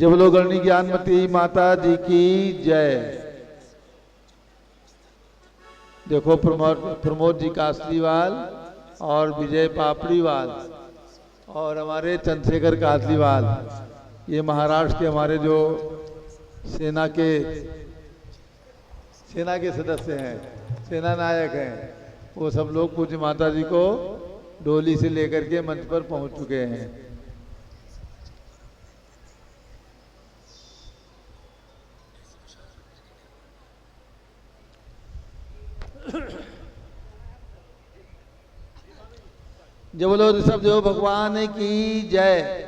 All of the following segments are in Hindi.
जब लोग गणनी ज्ञानमती माता जी की जय। देखो प्रमोद जी कासलीवाल और विजय पापड़ीवाल और हमारे चंद्रशेखर कासलीवाल, ये महाराष्ट्र के हमारे जो सेना के सदस्य हैं, सेना नायक हैं, वो सब लोग पूज्य माता जी को डोली से लेकर के मंच पर पहुंच चुके हैं। जब बोलो ऋषभ देव भगवान की जय।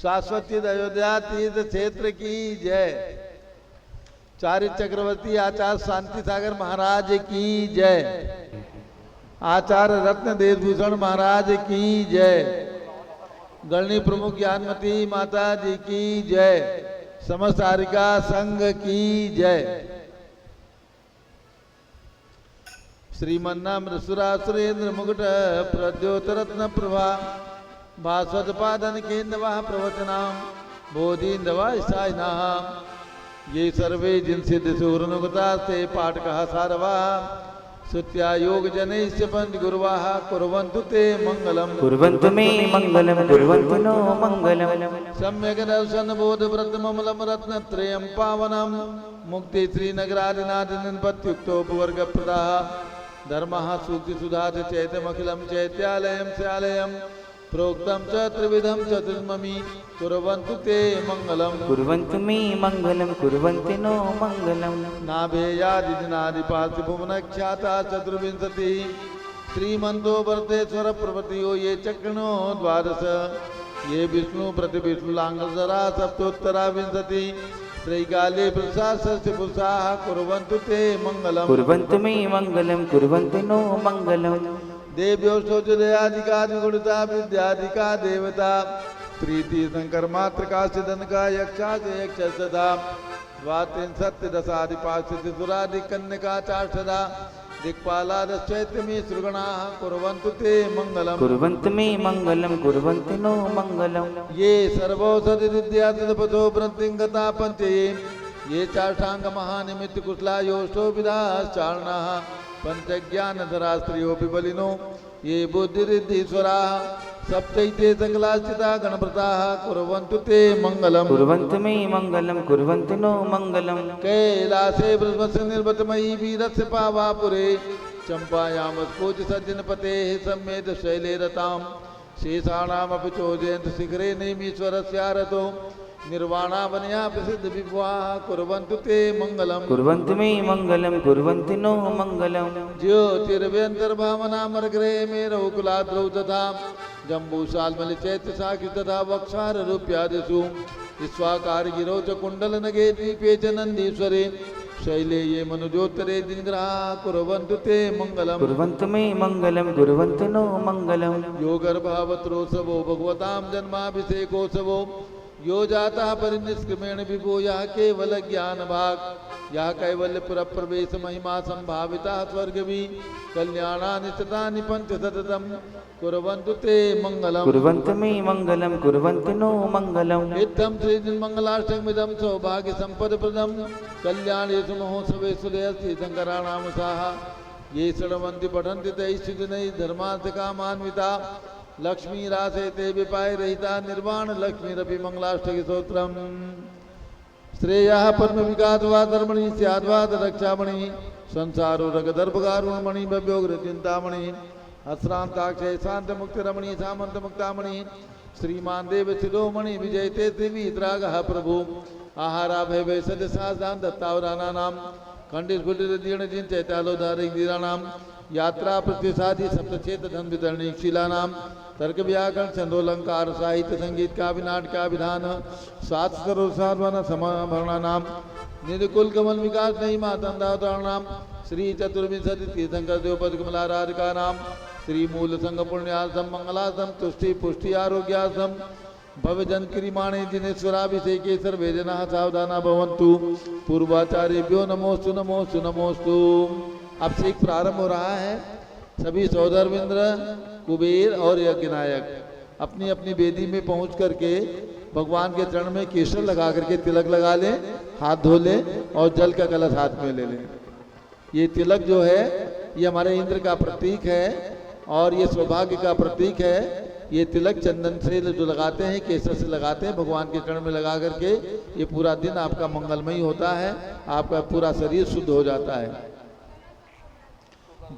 शाश्वती अयोध्या तीर्थ क्षेत्र की जय। चारित्र चक्रवर्ती आचार्य शांति सागर महाराज की जय। आचार्य रत्न देशभूषण महाराज की जय। गणनी प्रमुख ज्ञानमती माता जी की जय। समस्त आरिका संघ की जय। श्रीमन्नाम सुरेंद्र मुकुट प्रद्योत रत्न प्रभा भास्वत पादन केन्द्रवा प्रवचनाम बोधिन्दवा साइना ये सर्वे जिन सिद्ध सूरनुगता से पाठ कहा सारवा सुत्या योग जनैश्च पंच गुरुवाः कुर्वन्तु ते मंगलम कुर्वन्तु मे मंगलम कुर्वन्तु नो मंगलम सम्यक दर्शन बोध व्रत ममलम रत्न त्रयम पावनम मुक्ति श्रीनगरादिनाथ निपत्युक्तोपवर्ग प्रदाः धर्मः सूक्ति सुधा चैतमखिलम चैत्यालयम स्यालयम प्रोक्तम च त्रिविधम चतुर्ममी कुर्वन्तु ते मंगलम कुर्वन्तु मे मंगलम कुर्वन्तु नो मंगलम नाभेयादिनादिपाति भुवनख्याता चतुर्विंशति श्रीमंतो वर्तेश्वर प्रभृतियो ये चक्रणो द्वादश ये विष्णु प्रतिविष्णुलांगसरा सप्तोत्तरा विंशति त्रैकाले प्रसास्य पुरुषाः कुर्वन्तु ते मंगलम कुर्वन्तु मे मंगलम कुर्वन्तु नो मंगलम देव्यो शौचदयादिकादि गुणता विद्यादिका देवता प्रीति शंकर मात्र का सिद्धन का यक्षा से यक्ष सदा द्वात्रिंशत् दशादिपाश्य सुरादि कन्या चाष्टदा दिक्पालादश्चैत्र में सुरगणाः कुर्वन्तु ते मंगलम कुर्वन्तु मे मंगलम कुर्वन्तु नो मंगलम ये सर्वौषधि विद्या तदपथो वृत्तिंगता पंचये ये चाष्टांग महानिमित्त कुशला योष्टो विदाश्चारणाः पंचज्ञानधरा स्त्रियोऽपि बलिनो ये बुद्धिरिद्धीश्वराः सप्तैते सकलाश्चिता गणप्रताः कुर्वन्तु ते मंगलम कुर्वन्तु मे मंगलम कुर्वन्तु नो मंगलम कैलासे बृहस्पति निर्वतमयी वीरस्य पावापुरे चंपायाम पूज सज्जनपतेः सम्मेत शैले रतां शेषाणामपि चोदयन्त शिखरे नैमीश्वरस्यारतो निर्वाणावनया प्रसिद्ध विभुवाः कुर्वन्तु ते मंगलम कुर्वन्तु मे मंगलम कुर्वन्तु नो मंगलम ज्योतिर्व्यन्तर्भावनामर्ग्रे मेरौकुलाद्रौ तथा जम्बूशाल्मलि चैत्र साक्षि तथा वक्षार रूप्यादिषु विश्वाकार गिरौ च कुण्डलनगे द्वीपे च नन्दीश्वरे शैले ये मनुजोत्तरे दिनग्रहाः कुर्वन्तु ते मंगलम कुर्वन्तु मे मंगलम कुर्वन्तु नो मंगलम योगर्भावत्रोत्सवो भगवतां जन्माभिषेकोत्सवो यो जाता परिनिष्क्रमेण विभो यः केवल ज्ञान भाग यः कैवल्यपुर प्रवेश महिमा संभाविता स्वर्गवी कल्याणानि शतानि पंचशतम् कुर्वन्तु ते मंगलम कुर्वन्तु मे मंगलम कुर्वन्तु नो मंगलम इत्थं श्रीमंगलाष्टकमिदं सौभाग्य संपदप्रदं कल्याणेषु महोत्सवेषु लयस्ति शंकराणामुषाः ये शृण्वन्ति पठन्ति तैश्चिदिनैः धर्मार्थकामान्विता लक्ष्मी रासे ते विपाय रहिता निर्वाण लक्ष्मीरपि मंगलाष्टक स्तोत्रम श्रेयः पद्म विकासवा धर्मणि स्याद्वाद रक्षामणि संसारो रगदर्भगारुणमणि भव्योग्र चिंतामणि अश्रांताक्षय शांत मुक्त रमणी सामंत मुक्तामणि श्रीमान देव शिरोमणि विजयते दिवी द्रागः प्रभु आहारा भय सद साधान दत्तावराना नाम खंडित गुटित दीर्ण जिन चैतालोधारिक दीरानाम यात्रा प्रतिसादी सप्तचेत धन वितरणी शिला नाम तर्क व्याकरण छंदोलंकार साहित्य संगीत का विनाट का विधान सात सर्वसाधन समाभरणा नाम निधुकुल कमल विकास नहीं मातंदावतारणाम श्री चतुर्विंशति तीर्थंकर देवपद कमलाराधिका नाम श्री मूल संघ पुण्यासम मंगलासम तुष्टि पुष्टि आरोग्यासम भवजन क्रिमाणे दिनेश्वराभिषेके सर्वे जनाः सावधाना भवन्तु पूर्वाचार्यभ्यो नमोस्तु नमोस्तु नमोस्तु। अब से एक प्रारंभ हो रहा है। सभी सौधर्मेंद्र कुबेर और यज्ञ नायक अपनी अपनी वेदी में पहुंच करके भगवान के चरण में केसर लगा करके तिलक लगा लें, हाथ धो लें और जल का कलश हाथ में ले लें। ये तिलक जो है ये हमारे इंद्र का प्रतीक है और ये सौभाग्य का प्रतीक है। ये तिलक चंदन से जो लगाते हैं, केसर से लगाते हैं, भगवान के चरण में लगा करके ये पूरा दिन आपका मंगलमय होता है, आपका पूरा शरीर शुद्ध हो जाता है।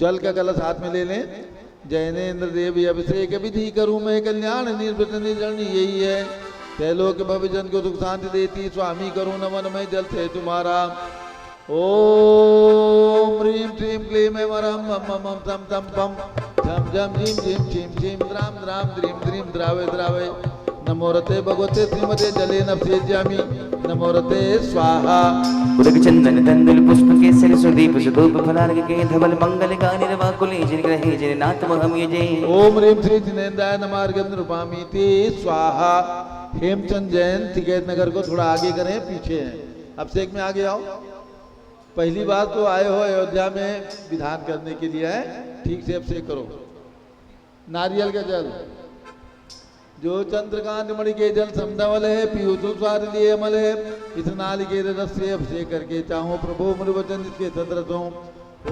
जल का कलश हाथ में ले लें। जैनेन्द्र देव अभिषेक विधि करूं मैं कल्याण निर्वृत निर्जन, यही है त्रैलोक भविजन को सुख शांति देती, स्वामी करूं नमन मैं जल से तुम्हारा। ओम ह्रीं श्रीं क्लीं ऐं वरहं मम मम तम तम पम झम झम झीं झीं छीं छीं द्राम द्राम द्रीं द्रीं द्रावे द्रावे। नमो रते भगवते श्रीमते जले नभसेज्यामि, नमो रते स्वाहा। उदक चंदन तंदुल पुष्प केसर सुदीप सुधूप फलार्घ के धवल मंगल गानि रवाकुले जिन ग्रहे जिन नाथ महम यजे। ओम ह्रीं श्री जिनेन्द्राय नमः अर्घ्यं रूपामीति स्वाहा। हेमचंद जैन टिकैत नगर को थोड़ा आगे करें, पीछे हैं। अभिषेक में आगे आओ। पहली बार तो आए हो अयोध्या में विधान करने के लिए है, ठीक से अभिषेक करो। नारियल का जल जो चंद्रकांत मणि के जल समदवल है, पीयूष स्वाद लिए अमल है, इस नाली के रस से अभिषेक करके चाहो प्रभु मुनि वचन इसके सदृश हो।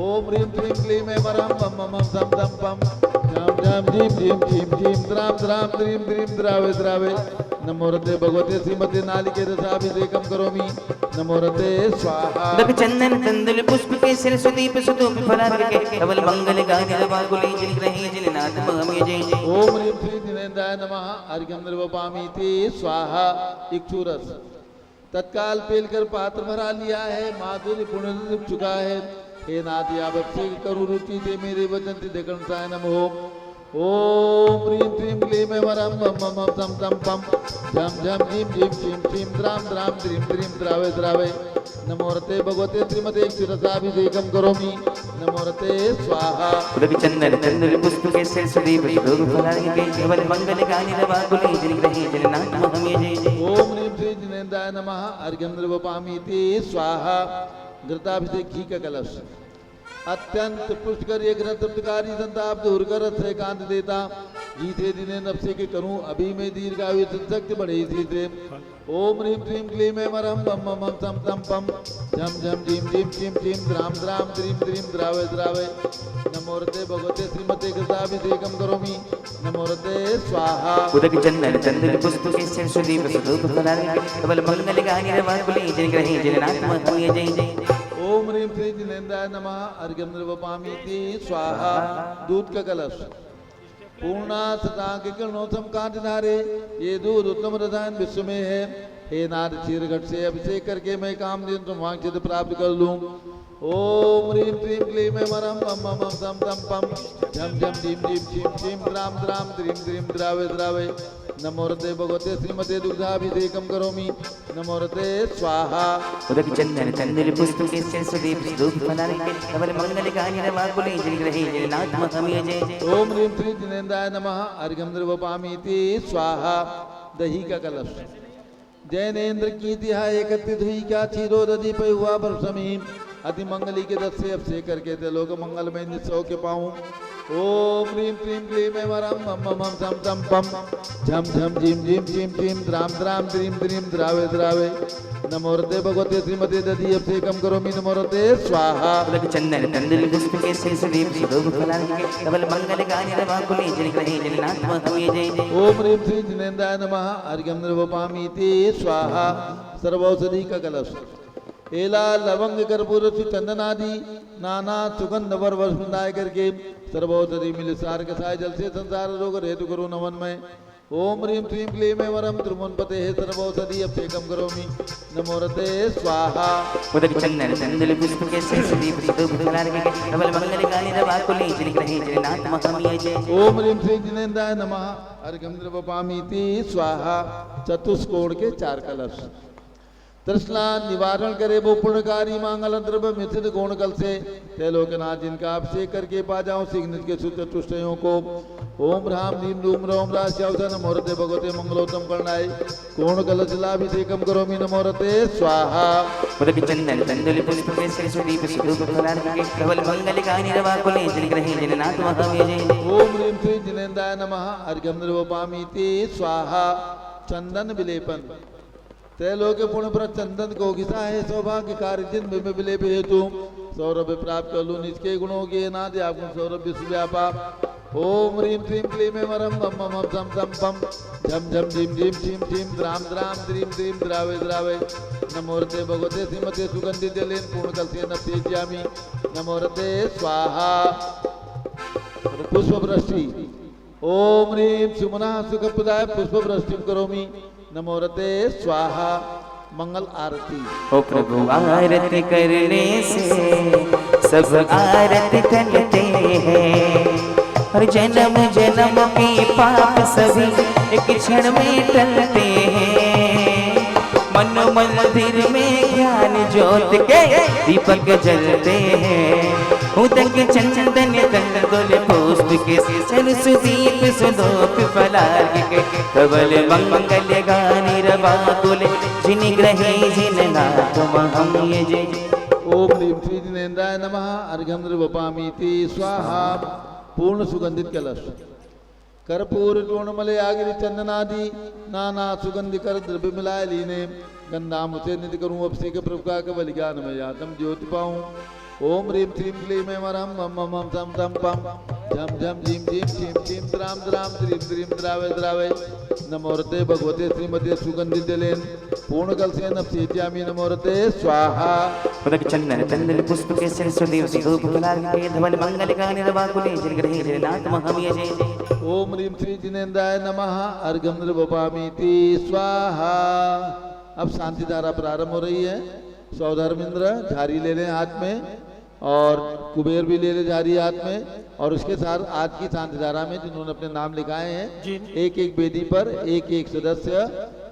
ओम ह्रीं श्रीं क्लीं ऐं वरहं मम मम सम तम पम झम झम झीं झीं छीं छीं द्राम द्राम द्रीं द्रीं द्रावे द्रावे। नमो रते भगवते श्रीमते नालिके रसाभिषेकं करोमि, नमो रते स्वाहा। उदक चंदन तंदुल पुष्प केसर सुदीप सुधूप फलार्घ के धवल मंगल गानि रवाकुले जिन ग्रहे जिन नाथ महम यजे। ओम ह्रीं श्री जिनेन्द्राय नमः अर्घ्यं निर्वपामीति स्वाहा। इक्षुरस तत्काल पेलकर पात्र भरा लिया है, माधुर्य पुण्य चुका है। हे नाथ आप अभिषेक करो रुचि से मेरे वचन से दक्षिणाय नमो। ओम ह्रीं श्रीं क्लीं ऐं वरहं मम मम तम तम पम झम झम झीं झीं छीं छीं द्राम द्राम द्रीं द्रीं द्रावे द्रावे। नमो रते भगवते श्रीमते क्षीरसाभिषेकं करोमि, नमो रते स्वाहा। उदक चंदन तंदुल पुष्प केसर सुदीप सुधूप फलार्घ के धवल मंगल गानि रवाकुले जिन ग्रहे जिन नाथ महम यजे। ओम ह्रीं श्री जिनेन्द्राय नमः अर्घ्यं निर्वपामीति स्वाहा। घृताभिषेक घी का कलश अत्यंत पुष्कर एक तृप्तकारी संताप दूर कर से कांत देता। जीते दिने नफसे के करूं अभी में दीर्घायु शक्ति बढ़े इसी से। ओम ह्रीं श्रीं क्लीं ऐं वरहं मम मम तम तम पम झम झम झीं झीं छीं छीं द्राम द्राम द्रीं द्रीं द्रावे द्रावे। नमो रते भगवते श्रीमते कृताभिषेकं करोमि, नमो रते स्वाहा। उदक चंदन तंदुल पुष्प केसर सुदीप सुधूप फलार्घ के धवल मंगल गानि रवाकुले जिन ग्रहे जिन नाथ महम यजे। ओम ह्रीं श्री जिनेन्द्राय नमः अर्घ्यं निर्वपामीति स्वाहा। दूध का कलश पूर्णा सतांक किरणोत्तम कांति धारे, ये दूध उत्तम रसायन विश्व में है। हे नाथ क्षीर घट से अभिषेक करके मैं कामधेनु वांछित प्राप्त कर लूं। ओम ह्रीं श्रीं क्लीं ऐं वरहं मम मम सम तम पम झम झम झीं झीं छीं छीं द्राम द्राम द्रीं द्रीं द्रावे द्रावे। नमो रते भगवते श्रीमते दुग्धाभिषेकं करोमि, नमो रते स्वाहा। उदक चंदन तंदुल पुष्प केसर सुदीप सुधूप फलार्घ के धवल मंगल गानि रवाकुले जिन ग्रहे जिन नाथ महम यजे। ओम ह्रीं श्री जिनेन्द्राय नमः अर्घ्यं निर्वपामीति स्वाहा। दही का कलश जैनेन्द्र की तिहा एकत्रित हुई, क्या क्षीरो दधि पे हुआ बरसमी। अति मंगली के रस से अभिषेक करके ते लोग मंगल में निस्सौ के पाऊं। ओम ह्रीं श्रीं क्लीं ऐं वरहं मम मम सम तम पम झम झम झीं झीं छीं छीं द्राम द्राम द्रीं द्रीं द्रावे द्रावे। नमो रते भगवते श्रीमते दधि अभिषेकं करोमि, नमो रते स्वाहा। उदक चंदन तंदुल पुष्प केसर सुदीप सुधूप फलार्घ के धवल मंगल गानि रवाकुले जिन ग्रहे जिन नाथ महम यजे। ओम ह्रीं श्री जिनेन्द्राय नमः अर्घ्यं निर्वपामीति स्वाहा। सर्वौषधि का कलश एला लवंग कर्पूर चंदनादि नाना सुगंध वर वसुंदाय करके सर्वौषधि मिल सार कसाय जल से संसार रोग हेतु करो नमन में। ओम ह्रीं श्रीं क्लीं ऐं वरहं त्रिमुन्पते सर्वौषधि अभिषेकं करोमि, नमो रते स्वाहा। उदक चंदन तंदुल पुष्प केसर सुदीप सुधूप फलार्घ के धवल मंगल गानि रवाकुले जिन ग्रहे जिन नाथ महम यजे। ओम ह्रीं श्री जिनेन्द्राय नमः अर्घ्यं निर्वपामीति स्वाहा। चतुष्कोण के चार कलश तृष्णा निवारण करे वो पुण्यकारी मांगल द्रव्य मिश्रित गोण कल से त्रैलोकनाथ जिनका अभिषेक करके पा जाऊं सिग्नित के चतुष्टयों को। ओम राम नीम रूम रोम राश्यवसन नमो रते भगवते मंगलोत्तम करणाय कोण कलश लाभिषेकं करोमि, नमो रते स्वाहा। उदक चंदन तंदुल पुष्प केसर सुदीप सुधूप फलार्घ के धवल मंगल गानि रवाकुले जिन ग्रहे जिन नाथ महम यजे। ओम ह्रीं श्री जिनेन्द्राय नमः अर्घ्यं निर्वपामीति स्वाहा। चंदन विलेपन त्रैलोक्य पुण्य पर चंदन को घिसा है सौभाग्य कार्य जिन में विलेप हेतु सौरभ प्राप्त कर लू निष्के गुणों के नादे आपको सौरभ विश्व व्यापा ओम ह्रीं क्लीं क्लीं मरम मम मम सम सम पम झम झम झिम झिम झिम झिम द्राम द्राम द्रीम द्रीम द्रावे द्रावे नमोरते भगवते श्रीमते सुगंधि जलेन पूर्ण कलसे नप्येज्यामि नमोरते स्वाहा पुष्प वृष्टि ओम ह्रीं सुमना सुखप्रदाय पुष्प वृष्टि करोमि नमोरते स्वाहा मंगल आरती। ओ प्रभु आरती करने से सब आरती करते हैं और जन्म जन्म के पाप सभी एक क्षण में टलते हैं। मन मंदिर में ज्ञान ज्योत के दीपक जलते हैं। उदक चंदन कंदोल पुष्प के चल सुदीप सुदोप फलार्घ के कवल मंगल गानी रवाकुल जिन ग्रहे जिन नाथ हम ये जय। ओम ह्रीं श्री जिनेन्द्राय नमः अर्घ्यं वपामीति स्वाहा पूर्ण सुगंधित कलश कर्पूर चूर्णमले आगिरि चंदनादि नाना सुगंधि कर द्रव्य मिलाए लीने गंधाम उसे निधि करूँ अभिषेक प्रभु का केवल ज्ञान में यातम ज्योति पाऊँ। ओम ह्रीं क्लीं क्लीं में मरम मम मम सम सम पम झम झम झिम झिम झिम झिम द्राम द्राम द्रीम द्रीम द्रावे द्रावे नमोरते भगवते श्रीमते सुगंधि जलेन पूर्ण कल से नप्येज्यामि नमोरते स्वाहा। उदक चंदन चंदन पुष्प के सिर सुदेव सुधूप फलार्घ के धवल मंगल गानी रवाकुले जिन ग्रहे जिन नाथ हम ये जय। ओम ह्रीं श्री जिनेन्द्राय नमः अर्घ्यं वपामीति स्वाहा। अब शांति धारा प्रारंभ हो रही है। सौधर्मेंद्र झारी ले लें हाथ में और कुबेर भी ले ले झारी हाथ में और उसके साथ आज की शांति धारा में जिन्होंने अपने नाम लिखाए हैं एक एक वेदी पर एक एक सदस्य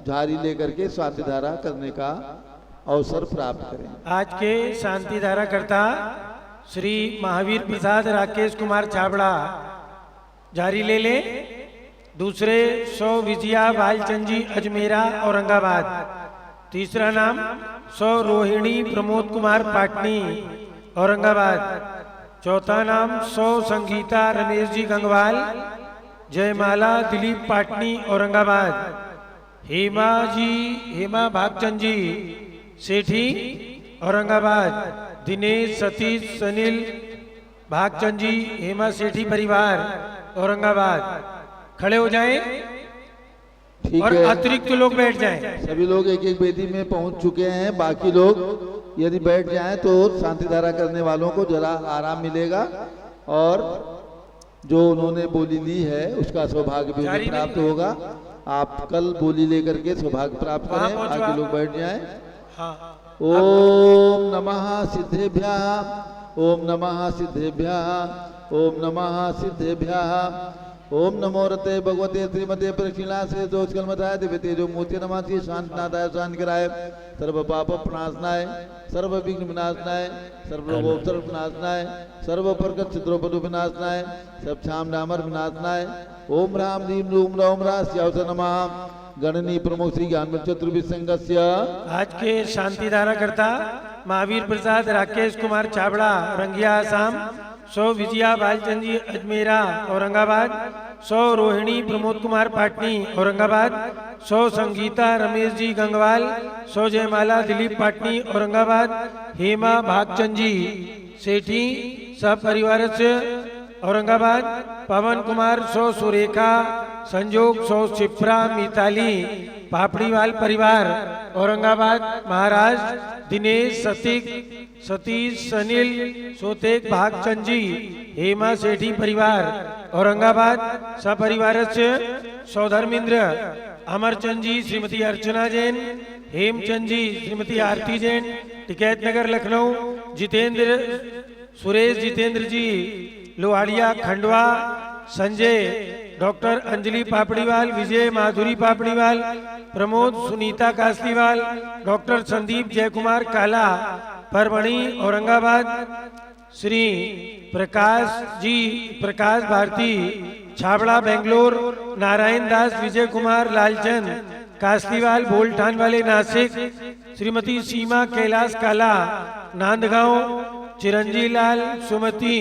झारी लेकर के शांति धारा करने का अवसर प्राप्त करें। आज के शांति धारा करता श्री महावीर प्रसाद राकेश कुमार छाबड़ा जारी ले ले। दूसरे सौ विजया भालचंद जी अजमेरा औरंगाबाद। तीसरा नाम सौ रोहिणी प्रमोद कुमार पाटनी औरंगाबाद। चौथा नाम सौ संगीता रमेश जी गंगवाल जयमाला दिलीप पाटनी औरंगाबाद। हेमा भागचंद जी सेठी औरंगाबाद। दिनेश सतीश सनील भागचंद जी हेमा सेठी परिवार औरंगाबाद। खड़े हो जाएं और अतिरिक्त लोग बैठ जाएं। सभी लोग एक एक वेदी में पहुंच चुके हैं। बाकी लोग यदि बैठ जाएं तो शांति धारा करने वालों को जरा आराम मिलेगा और जो उन्होंने बोली ली है उसका सौभाग्य भी उन्हें प्राप्त होगा। आप कल बोली लेकर के सौभाग्य प्राप्त करें। बाकी लोग बैठ जाएं। ओम नमः सिद्धेभ्यः ओम नमः सिद्धेभ्यः ओम नमः सिद्धेभ्यः ओम नमो रते भगवते श्रीमते प्रक्षिणा से दोष कलमताय दिव्य तेजो मूर्ति नमासि शांतनाथाय शांति कराय सर्व पाप प्रणाशनाय सर्व विघ्न विनाशनाय सर्व रोग विनाशनाय सर्व प्रकट चित्रोपद विनाशनाय सब छाम डामर विनाशनाय ओम राम रीम रूम रौम रास्यावस नमः गणनी प्रमुख श्री ज्ञान चतुर्विद संघस्य। आज के शांति धारा करता महावीर प्रसाद राकेश कुमार छाबड़ा रंगिया आसाम। सौ विजया भालचंद जी अजमेरा औरंगाबाद। सौ रोहिणी प्रमोद कुमार पाटनी औरंगाबाद। सौ संगीता रमेश जी गंगवाल। सौ जयमाला दिलीप पाटनी औरंगाबाद। हेमा भागचंद जी सेठी सब परिवार से औरंगाबाद। पवन कुमार सौ सुरेखा संजोग सौ शिप्रा मिताली पापड़ीवाल परिवार औरंगाबाद महाराष्ट्र। दिनेश सतीश सनील सोतेक भागचंद जी हेमा सेठी परिवार औरंगाबाद सपरिवार से। सौधर्मेंद्र अमरचंद जी श्रीमती अर्चना जैन। हेमचंद जी श्रीमती आरती जैन टिकैत नगर लखनऊ। जितेंद्र सुरेश जितेंद्र जी लोहाड़िया खंडवा। संजय डॉक्टर अंजलि पापड़ीवाल विजय माधुरी पापड़ीवाल। प्रमोद सुनीता कासलीवाल। डॉक्टर संदीप जयकुमार काला परभणी औरंगाबाद। श्री प्रकाश भारती छाबड़ा बेंगलोर। नारायण दास विजय कुमार लालचंद कासलीवाल बोलठान वाले नासिक। श्रीमती सीमा कैलाश काला नांदगांव। चिरंजी लाल सुमति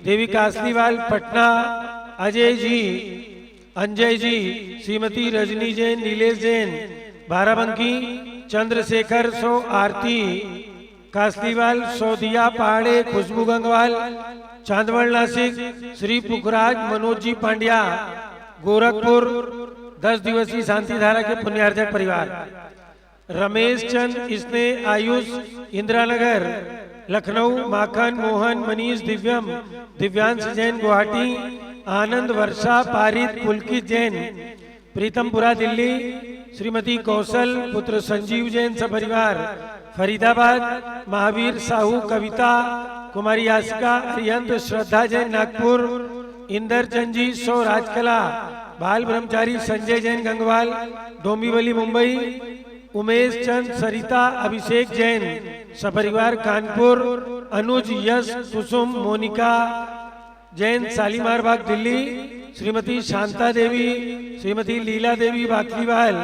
देवी कासलीवाल पटना। अजय जी अंजय जी, श्रीमती रजनी जैन, नीलेश जैन, बाराबंकी, चंद्रशेखर सो, आरती कासलीवाल, सौदिया पहाड़े, खुशबू गंगवाल, चांदवड़ नासिक, श्री पुखराज मनोज जी पांड्या, गोरखपुर 10 दिवसीय शांति धारा के पुण्यार्जक परिवार। रमेश चंद, स्नेह, आयुष, इंदिरानगर, लखनऊ, माखन, मोहन, मनीष, दिव्यम, दिव्यांश जैन, गुवाहाटी, आनंद, वर्षा, पारित, पुलकित जैन, प्रीतमपुरा, दिल्ली, श्रीमती कौशल, पुत्र संजीव जैन, सपरिवार, फरीदाबाद, महावीर साहू, कविता कुमारी, आसिका, अरिहंत, श्रद्धा जैन, नागपुर, इंदर चंद जी, सो, राजकला, बाल ब्रह्मचारी, संजय जैन, गंगवाल, डोंबिवली, मुंबई, उमेश चंद, सरिता, अभिषेक जैन, सपरिवार, कानपुर, अनुज, यश, कुसुम, मोनिका जैन, शालीमार बाग, दिल्ली, श्रीमती शांता देवी, श्रीमती लीला देवी, बाकलीवाल,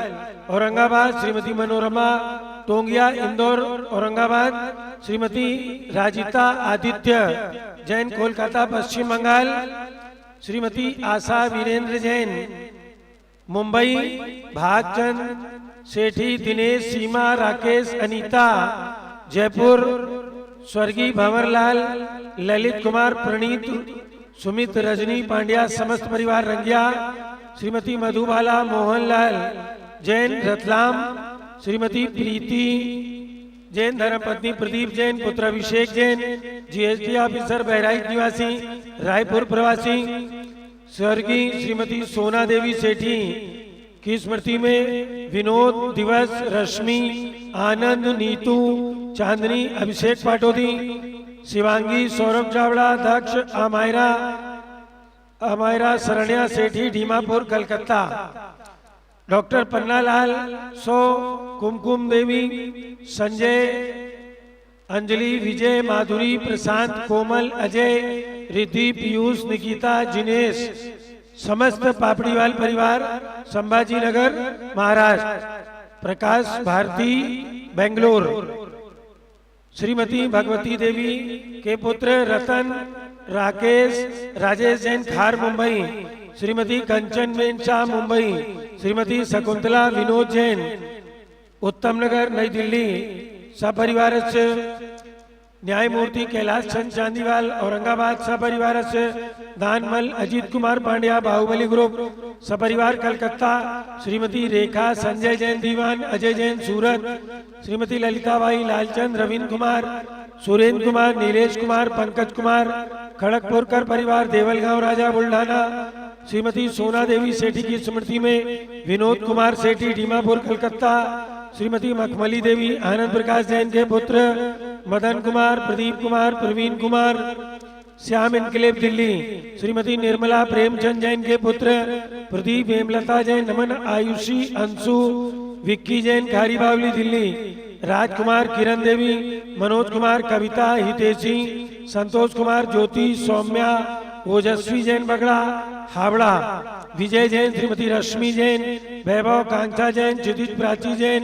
औरंगाबाद, श्रीमती मनोरमा टोंगिया, इंदौर, औरंगाबाद, श्रीमती राजिता आदित्य जैन, कोलकाता, पश्चिम बंगाल, श्रीमती आशा वीरेंद्र जैन, मुंबई, भागचंद सेठी, दिनेश, सीमा, राकेश, अनीता, जयपुर, स्वर्गीय भंवरलाल, ललित कुमार, प्रणीत, सुमित, रजनी पांड्या, समस्त परिवार, रंगिया, श्रीमती मधुबाला, मोहनलाल जैन, रतलाम, श्रीमती प्रीति जैन, धर्मपत्नी प्रदीप जैन, पुत्र अभिषेक जैन, जीएसटी ऑफिसर, बहराइच निवासी, रायपुर प्रवासी, स्वर्गीय श्रीमती सोना देवी सेठी की स्मृति में विनोद, दिवस, रश्मि, आनंद, नीतू, चांदनी, अभिषेक पाटोदी, शिवांगी, सौरभ चावड़ा, दक्ष, अमायरा शरण्या सेठी, डीमापुर, कलकत्ता, डॉक्टर पन्नालाल, सो, कुमकुम देवी, संजय, अंजलि, विजय, माधुरी, प्रशांत, कोमल, अजय, रिद्धि, पीयूष, निकिता, जिनेश, समस्त पापड़ीवाल परिवार, संभाजी नगर, महाराष्ट्र, प्रकाश भारती, बेंगलोर, श्रीमती भगवती देवी के पुत्र रतन, राकेश, राजेश जैन, खार, मुंबई, श्रीमती कंचन बेन शाह, मुंबई, श्रीमती शकुंतला विनोद जैन, उत्तम नगर, नई दिल्ली, सपरिवार से न्यायमूर्ति कैलाश चंद चांदीवाल, औरंगाबाद, सपरिवार से दानमल अजीत कुमार पांड्या, बाहुबली ग्रुप, सपरिवार, कलकत्ता, श्रीमती रेखा, संजय जैन, दीवान, अजय जैन, सूरत, श्रीमती ललिताबाई, लालचंद, रविंद्र कुमार, सुरेंद्र कुमार, नीलेश कुमार, पंकज कुमार, खड़गपुरकर परिवार, देवलगांव, राजा, बुल्ढाना, श्रीमती सोना देवी सेठी की स्मृति में विनोद कुमार सेठी, डीमापुर, कलकत्ता, श्रीमती मखमली देवी, आनंद प्रकाश जैन के पुत्र मदन कुमार, प्रदीप कुमार, प्रवीण कुमार, श्याम इनकलेब, दिल्ली, श्रीमती निर्मला प्रेमचंद जैन के पुत्र प्रदीप, हेमलता जैन, नमन, आयुषी, अंशु, विक्की जैन, खारी बावली, दिल्ली, राजकुमार, किरण देवी, मनोज कुमार, कविता, हितेशी, संतोष कुमार, ज्योति, सौम्या, ओजस्वी जैन, बगड़ा, हावड़ा, विजय जैन, श्रीमती रश्मि जैन, वैभव, कांक्षा जैन, क्षितिज, प्राची जैन,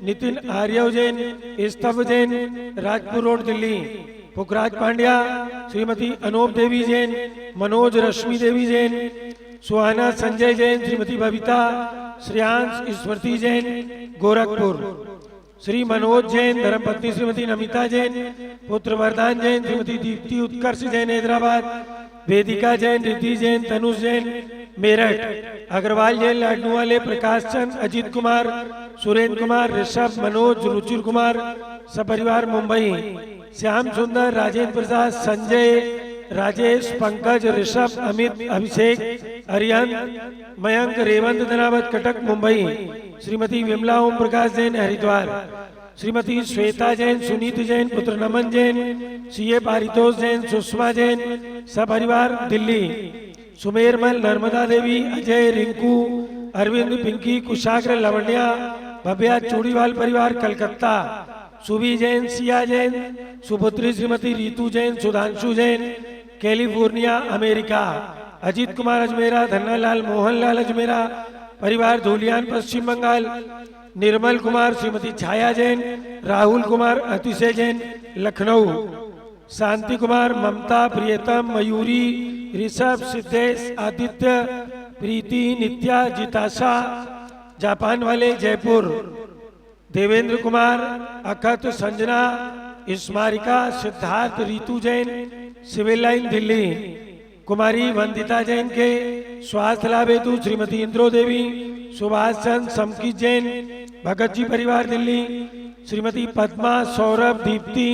नितिन, आर्यव जैन, स्तव जैन, राजपुर रोड, दिल्ली, पुखराज पांड्या, श्रीमती अनूप देवी जैन, मनोज, रश्मि देवी जैन, सुहाना, संजय जैन, श्रीमती बबीता, श्रेयांश, स्मृति जैन, गोरखपुर, श्री मनोज जैन, धर्मपत्नी श्रीमती नमिता जैन, पुत्र वरदान जैन, श्रीमती दीप्ति उत्कर्ष जैन, हैदराबाद, वेदिका जैन, रिद्धि जैन, तनुष जैन, मेरठ, अग्रवाल जैन, लाडनू वाले, प्रकाश चंद, अजीत कुमार, सुरेंद्र कुमार, ऋषभ, मनोज, रुचिर कुमार, सपरिवार, मुंबई, श्याम सुंदर, राजेंद्र प्रसाद, संजय, राजेश, पंकज, ऋषभ, अमित, अभिषेक, अरिहंत, मयंक, रेवंत धनावत, कटक, मुंबई, श्रीमती विमला ओम प्रकाश जैन, हरिद्वार, श्रीमती श्वेता जैन, सुनीत जैन, पुत्र नमन जैन, सीए पारितोष जैन, सुषमा जैन, सपरिवार, दिल्ली, सुमेरमल, नर्मदा देवी, अजय, रिंकू, अरविंद, पिंकी, कुशाग्र, लवण्या, भव्या, चूड़ीवाल परिवार, कलकत्ता, सुबी जैन, सिया जैन, सुपुत्री श्रीमती रीतू जैन, सुधांशु जैन, कैलिफोर्निया, अमेरिका, अजीत कुमार अजमेरा, धन्नालाल, मोहनलाल अजमेरा, परिवार, धूलियान, पश्चिम बंगाल, निर्मल कुमार, श्रीमती छाया जैन, राहुल कुमार, अतिशय जैन, लखनऊ, शांति कुमार, ममता, प्रियतम, मयूरी, ऋषभ, सिद्धेश, आदित्य, प्रीति नित्या जिताशा जापान वाले जयपुर, देवेंद्र कुमार, अखत संजना, स्मारिका, सिद्धार्थ, रितु जैन, सिविल लाइन दिल्ली, कुमारी वंदिता जैन के स्वास्थ्य लाभ हेतु श्रीमती इंद्रो देवी, सुभाष चंद्र, समकीत जैन, भगत जी परिवार दिल्ली, श्रीमती पद्मा, सौरभ, दीप्ति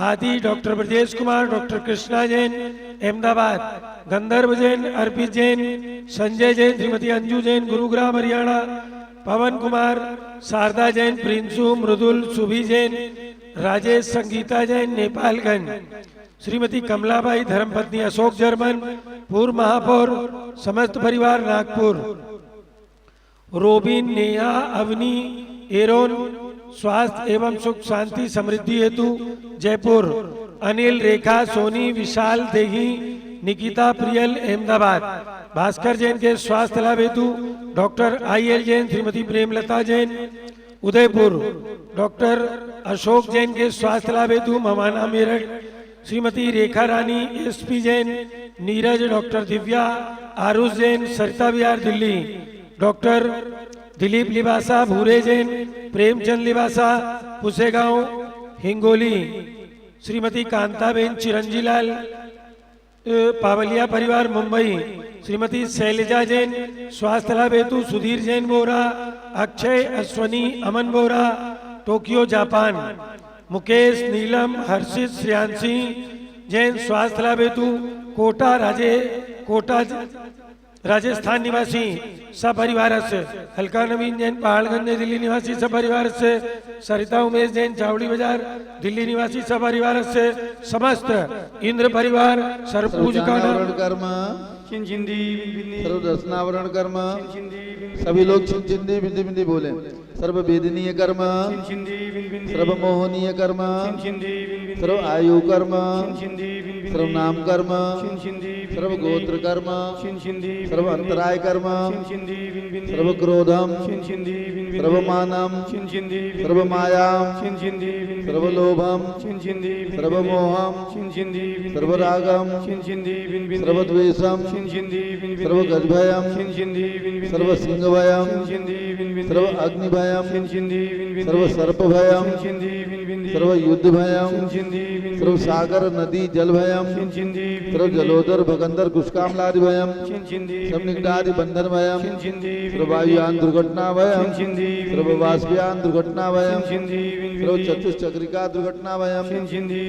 आदि, डॉक्टर ब्रजेश कुमार, डॉक्टर कृष्णा जैन अहमदाबाद, गंधर्व जैन, अर्पित जैन, संजय जैन, श्रीमती अंजू जैन गुरुग्राम हरियाणा, पवन कुमार, शारदा जैन, प्रिंसू, मृदुल, सुभी जैन, राजेश, संगीता जैन नेपालगंज, श्रीमती कमलाबाई, धर्मपत्नी अशोक जर्मन, पूर्व महापौर समस्त परिवार नागपुर, रोबिन, नेहा, अवनी, एरोन, स्वास्थ्य एवं सुख शांति समृद्धि हेतु जयपुर, अनिल, रेखा, सोनी, विशाल, देही, निकिता, प्रियल अहमदाबाद, भास्कर जैन के स्वास्थ्य लाभ हेतु doctor IL Jain, Shrimati Premlata Jain Udaipur, doctor Ashok Jain के स्वास्थ्य लाभ हेतु मवाना मेरठ, श्रीमती रेखा रानी, SP जैन, नीरज, डॉक्टर दिव्या, आरुष जैन, सरिता विहार दिल्ली, डॉक्टर दिलीप लिबासा, भूरे जैन, प्रेमचंद लिबासा, पुसेगांव हिंगोली, श्रीमती कांताबेन, चिरंजीलाल, पावलिया परिवार मुंबई, श्रीमती शैलजा जैन, स्वास्थ्य लाभ हेतु सुधीर जैन बोरा, अक्षय, अश्वनी, अमन बोरा, टोक्यो जापान, मुकेश, नीलम, हर्षित, श्रेयांशी जैन, स्वास्थ्य लाभ हेतु कोटा राजस्थान निवासी सपरिवार से, हल्का नवीन जैन, पहाड़गंज दिल्ली निवासी सपरिवार से, सरिता उमेश जैन, चावड़ी बाजार दिल्ली निवासी सपरिवार से, समस्त इंद्र परिवार सर्वपूजिका कर्म, सर्व दर्शनावरण कर्म, सभी लोग छिंदी बिंदी बिंदी बोले, सर्व वेदनीय कर्म, सर्व मोहनीय कर्म, सर्व आयु कर्म, सर्व नाम कर्म, सर्व गोत्र कर्म, सर्व अंतराय कर्म, सर्व क्रोधम, सर्व मानम, सर्व मायाम, सर्व लोभम, सर्व मोहम, सर्व रागम, सर्व द्वेषम, सर्व गजभयम, सर्व सिंहभयम, सर्व अग्निभयम, सर्व सर्पभयम, सर्व युद्धभयम, सर्व सागर नदी जलभयम, सर्व जलोदर भगंदर कुष्कामलादि भयम, सर्व निकटादि बंधन भयम, सर्व वायुयान दुर्घटना भयम, सर्व वाष्पयान दुर्घटना भयम, सर्व चतुष्चक्रिका दुर्घटना भयम,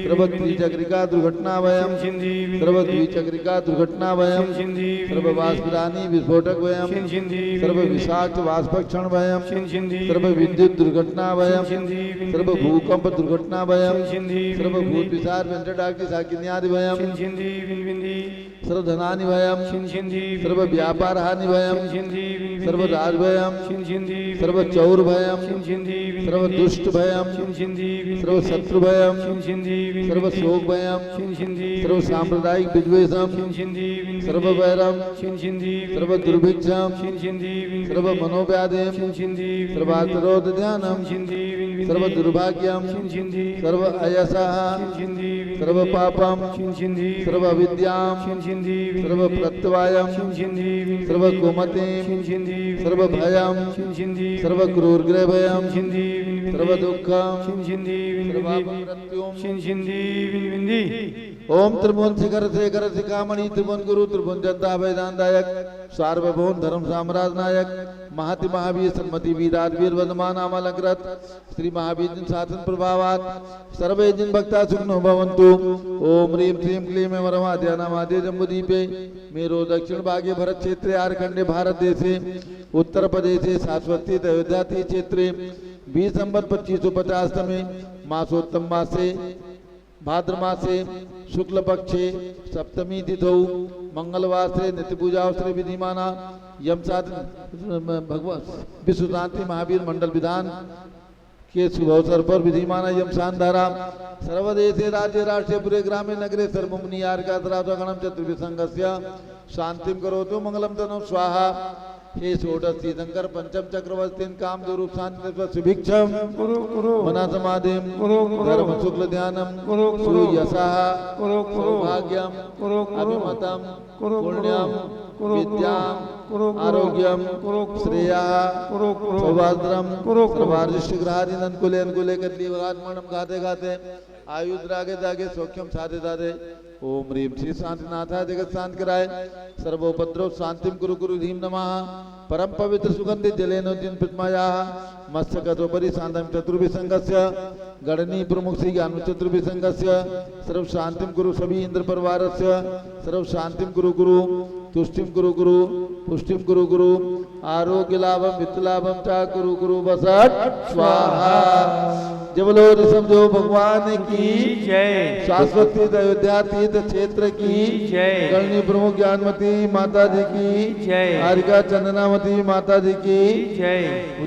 सर्व त्रिचक्रिका दुर्घटना भयम, सर्व द्विचक्रिका दुर्घटना भयम, सर्व वाष्पदानी विस्फोटक भयम, सर्व विषाक्त वाष्पक्षण भयम, सर्व विद्युत दुर्घटना भयम, सर्व भूकंप दुर्घटना भयम, सर्व भूत विचार वेंकटाकी साकिन्यादि भयम, सर्व धनानि भयम, सर्व व्यापार हानि भयम, सर्व राज भयम, सर्व चौर भयम, सर्व दुष्ट भयम, सर्व शत्रु भयम, सर्व शोक भयम, सर्व सांप्रदायिक विद्वेषम, सर्व वैरम, सर्व दुर्भिक्षम, सर्व मनोव्याधिम, सर्व आत्रोध ध्यानम, सर्व दुर्भाग्यम, सर्व अयसः, सर्व पापम, सर्व अविद्याम, सर्व प्रत्यवायम, सर्व कुमतिम, सर्व भयम, सर्व क्रूरग्रह भयम, सर्व दुःखम, सर्व मृत्युम। ओम त्रिभुवन शिखर शेखर शिखामणि त्रिभुवन गुरु त्रिभुवन जनता वेदांतायक सार्वभौम धर्म साम्राज्य नायक महति महावीर सम्मति वीराट वीर वर्धमान अमलकृत श्री महावीर शासन प्रभावात सर्वे जन भक्ता सुखनो भवन्तु। ओम ह्रीं क्लीं क्लीं वरमाद्यानामाद्य जम्बूदीपे मेरो दक्षिण भागे भरत क्षेत्रे झारखंडे भारत देशे उत्तर प्रदेशे शाश्वती अयोध्याति क्षेत्रे 20 संवत 2550 में मासोत्तम मासे भाद्र मासे शुक्ल पक्षे सप्तमी तिथौ मंगलवार से नित्य पूजा अवसर विधिमाना यम साधन भगवान विश्व शांति महावीर मंडल विधान के शुभ अवसर पर विधिमाना यम शानधारा सर्वदेशे राज्य राष्ट्रीय पुरे ग्रामे नगरे सर्वमुनियार का गणम चतुर्विसंगस्य शांतिम करोतु मंगलम तनो स्वाहा। हे षोडश तीर्थंकर पंचम चक्रवर्तीन काम दूरूप शांति सुभिक्षम मना समाधिम धर्म शुक्ल ध्यानम सुयशः सौभाग्यम अभिमतम पुण्यम विद्याम आरोग्यम श्रेया सौभाद्रम सर्वारिष्टग्रहादि अनुकूले अनुकूले कदली वगात्मनम गाते गाते आयुद्रागे जागे सौख्यम साधे साधे ओम ह्रीम श्री शांतिनाथाय जगत शांत कराय सर्वोपद्रव शांतिम कुरु कुरु ह्रीम नमः परम पवित्र सुगंधि जलेनोद्यन प्रतिमाया मस्तकतोपरि शांतम चतुर्भिसंगस्य गणनी प्रमुख श्री ज्ञान चतुर्भिसंगस्य सर्व शांतिम कुरु सभी इंद्र परिवारस्य सर्व शांतिम कुरु कुरु तुष्टिम कुरु कुरु पुष्टिम कुरु कुरु आरोग्य लाभम वित्त लाभम चा कुरु कुरु बसट स्वाहा जब बोलो ऋषभ देव भगवान की जय। शाश्वत तीर्थ अयोध्या तीर्थ क्षेत्र की जय। गणनी प्रमुख ज्ञानमती माता जी की जय। हारिका चंदनामती माता जी की जय।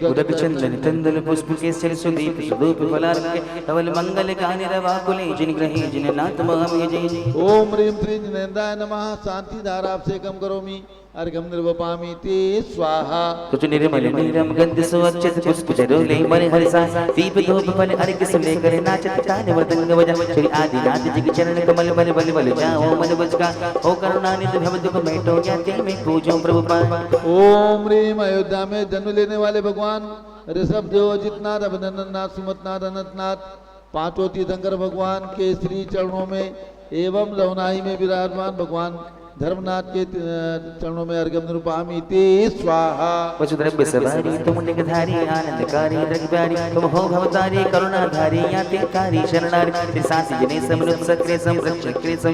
उदक चंदन तंदल पुष्प केसर सुदीप सुदूप फलार्घ्य धवल मंगल गान रवाकुले जिन ग्रहे जिन नाथ महामय जय। ओम ह्रीम श्री जिनेन्द्राय नमः शांति धारा आपसे कम करोमि अर्घम निर्वपामि ते स्वाहा कुछ निर्मल नीरम गंध सुवच्चित पुष्प जरोले मन हरिसा दीप धूप फल अर्घ से लेकर नाचत गान मृदंग बजा श्री आदिनाथ जी के चरण कमल बल बल बल जाओ मन बचका ओ करुणानिधि भव दुख मेटो ज्ञाति में पूजो प्रभु पाद। ओम ह्रीम अयोध्या में जन्म लेने वाले भगवान ऋषभ देव अजितनाथ अभिनंदन नाथ सुमतनाथ अनंतनाथ पांचों तीर्थंकर भगवान के श्री चरणों में एवं लवनाई में विराजमान भगवान धर्मनाथ के चरणों में अर्घम निरूपामि ते स्वाहा वसुद्रव्य सवारी तुम निगधारी आनंदकारी द्रव्यारी तुम हो भवतारी करुणाधारी यातिकारी शरणारी श्री शांति जने समृत सक्रे सम चक्रे सम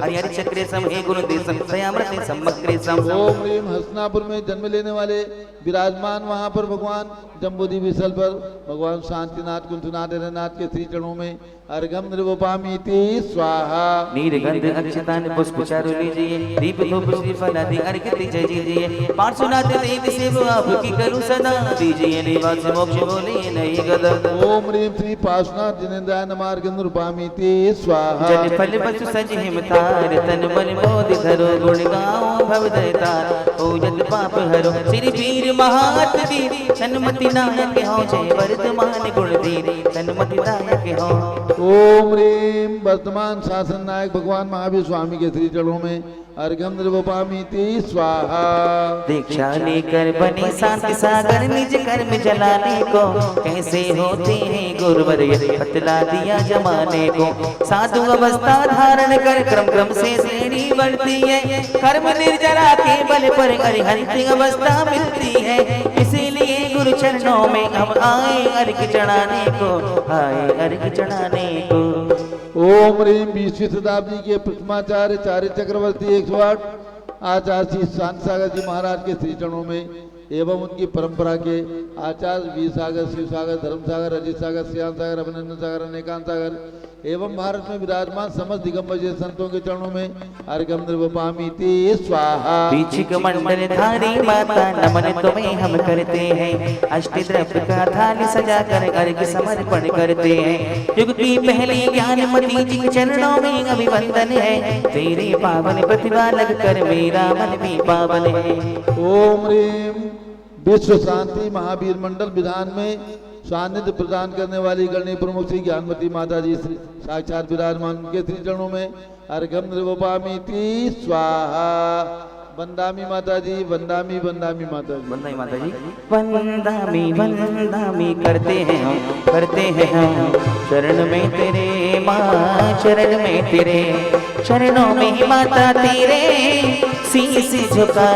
हरि हरि चक्रे सम हे गुरु देसम दयामृत समक्रे सम। ओम ह्रीम हसनापुर में जन्म लेने वाले विराजमान वहां पर भगवान जम्बूद्वीप स्थल पर भगवान शांतिनाथ कुंथनाथ नाथ के श्री चरणों में अर्घम निरूपामि ते स्वाहा। नीलगंध अक्षतान पुष्प चारु लीजिए दीप धूप श्रीफल आदि अर्घ दीजिए दीजिए पार्श्वनाथ देव सेवा आपकी करूं सदा दीजिए निवास मोक्ष बोले नहीं गदा। ओम ह्रीम श्री पार्श्वनाथ जिनेन्द्राय नमः अर्घम निरूपामि ते स्वाहा। जन फल पशु सज हिमतार तन बल मोद धरो गुण गाओ भव दयतार ओ जग पाप हरो श्री वीर महात वीर सन्मति नायक हो जय वर्तमान गुण धीर सन्मति नायक हो। ओम ह्रीम वर्तमान शासन नायक भगवान महावीर स्वामी के श्री चरणों में अर्घम निरूपामि ते स्वाहा। दीक्षा लेकर बने शांति सागर निज कर्म जलाने को कैसे होते हैं गुरुवर बतला दिया जमाने को साधु अवस्था धारण कर क्रम क्रम से श्रेणी बढ़ती है कर्म निर्जरा के बल पर अरिहंत अवस्था मिलती है इसीलिए गुरु चरणों में हम आए अर्घ चढ़ाने को आए अर्घ चढ़ाने को। ओम ह्रीम 20वीं शताब्दी के प्रथमाचार्य चार्य चक्रवर्ती 108 आचार्य श्री शांति सागर जी महाराज के श्री चरणों में एवं उनकी परंपरा के आचार्य वीर सागर शिव सागर धर्म सागर अजित सागर श्याम सागर अभिनंदन सागर अनेकांत सागर एवं भारत में विराजमान समस्त दिगंबर जैसे संतों के चरणों में अर्घम निरूपामि ते स्वाहा। पीछिक मंडल धारी माता नमन तुम्हें हम करते हैं अष्टद्रव्य का थाली सजा कर अर्घ समर्पण करते हैं युग की पहली ज्ञानमती जी चरणों में अभिवंदन है तेरे पावन प्रतिभा लग कर मेरा मन भी पावन है। ओम ह्रीम विश्व शांति महावीर मंडल विधान में सानिध्य प्रदान करने वाली गणनी प्रमुख श्री ज्ञानमती माता जी साक्षात विराजमान उनके श्री चरणों में अर्घम निरूपामि ते स्वाहा। वंदामी माता जी वंदामी वंदामी माता जी वंदामी माता जी वंदामी करते हैं हम शरण में तेरे माँ शरण में तेरे चरणों में माता तेरे शीश झुका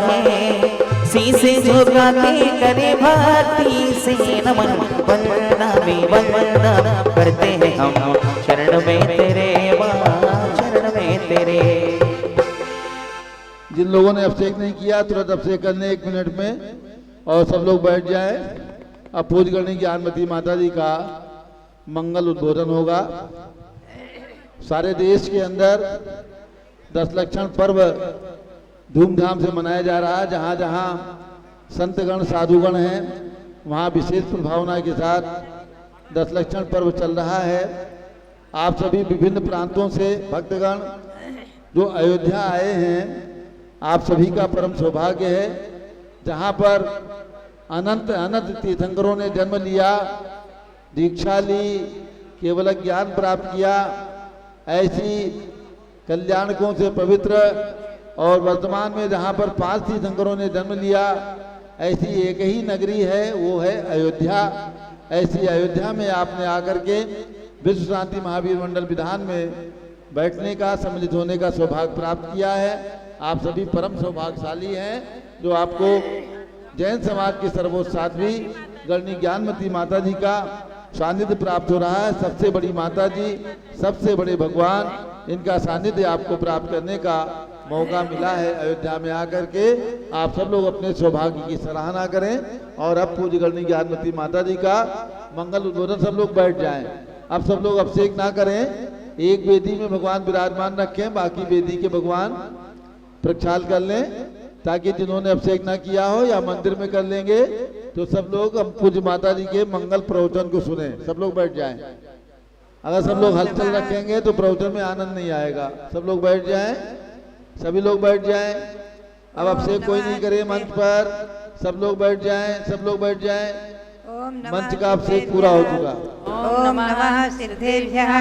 के करे भक्ति से नमन वंदामी वंदना करते हैं हम शरण में तेरे माँ शरण में तेरे। जिन लोगों ने अभिषेक नहीं किया तुरंत अभिषेक करने 1 मिनट में और सब लोग बैठ जाए। अब पूज करने की ज्ञानमती माता जी का मंगल उद्बोधन होगा। सारे देश के अंदर 10 लक्षण पर्व धूमधाम से मनाया जा रहा है। जहाँ जहाँ संतगण साधुगण हैं वहाँ विशेष प्रभावना के साथ 10 लक्षण पर्व चल रहा है। आप सभी विभिन्न प्रांतों से भक्तगण जो अयोध्या आए हैं आप सभी का परम सौभाग्य है। जहाँ पर अनंत अनंत तीर्थंकरों ने जन्म लिया दीक्षा ली केवल ज्ञान प्राप्त किया ऐसी कल्याणकों से पवित्र और वर्तमान में जहाँ पर 5 तीर्थंकरों ने जन्म लिया, ऐसी एक ही नगरी है, वो है अयोध्या। ऐसी अयोध्या में आपने आकर के विश्व शांति महावीर मंडल विधान में बैठने का, सम्मिलित होने का सौभाग्य प्राप्त किया है। आप सभी परम सौभाग्यशाली हैं जो आपको जैन समाज की सर्वोच्च साध्वी गणनी ज्ञानमती माता जी का सानिध्य प्राप्त हो रहा है। सबसे बड़ी माता जी, सबसे बड़े भगवान, इनका सानिध्य आपको प्राप्त करने का मौका मिला है अयोध्या में आकर के। आप सब लोग अपने सौभाग्य की सराहना करें और अब पूज्य गणनी ज्ञानमती माता जी का मंगल उद्बोधन सब लोग बैठ जाएं। अब सब लोग अभिषेक ना करें, एक वेदी में भगवान विराजमान रखें, बाकी वेदी के भगवान प्रक्षाल कर लें, ताकि जिन्होंने अभिषेक ना किया हो या मंदिर में कर लेंगे तो सब लोग अब पूज्य माता जी के मंगल प्रवचन को सुने। सब लोग बैठ जाएं। अगर सब लोग हलचल रखेंगे तो प्रवचन में आनंद नहीं आएगा। सब लोग बैठ जाएं, सभी लोग बैठ जाएं। अब अभिषेक कोई नहीं करे मंच पर, सब लोग बैठ जाएं, सब लोग बैठ जाएं। मंच का अभिषेक पूरा हो चुका। ओम नमः सिद्धेभ्यः,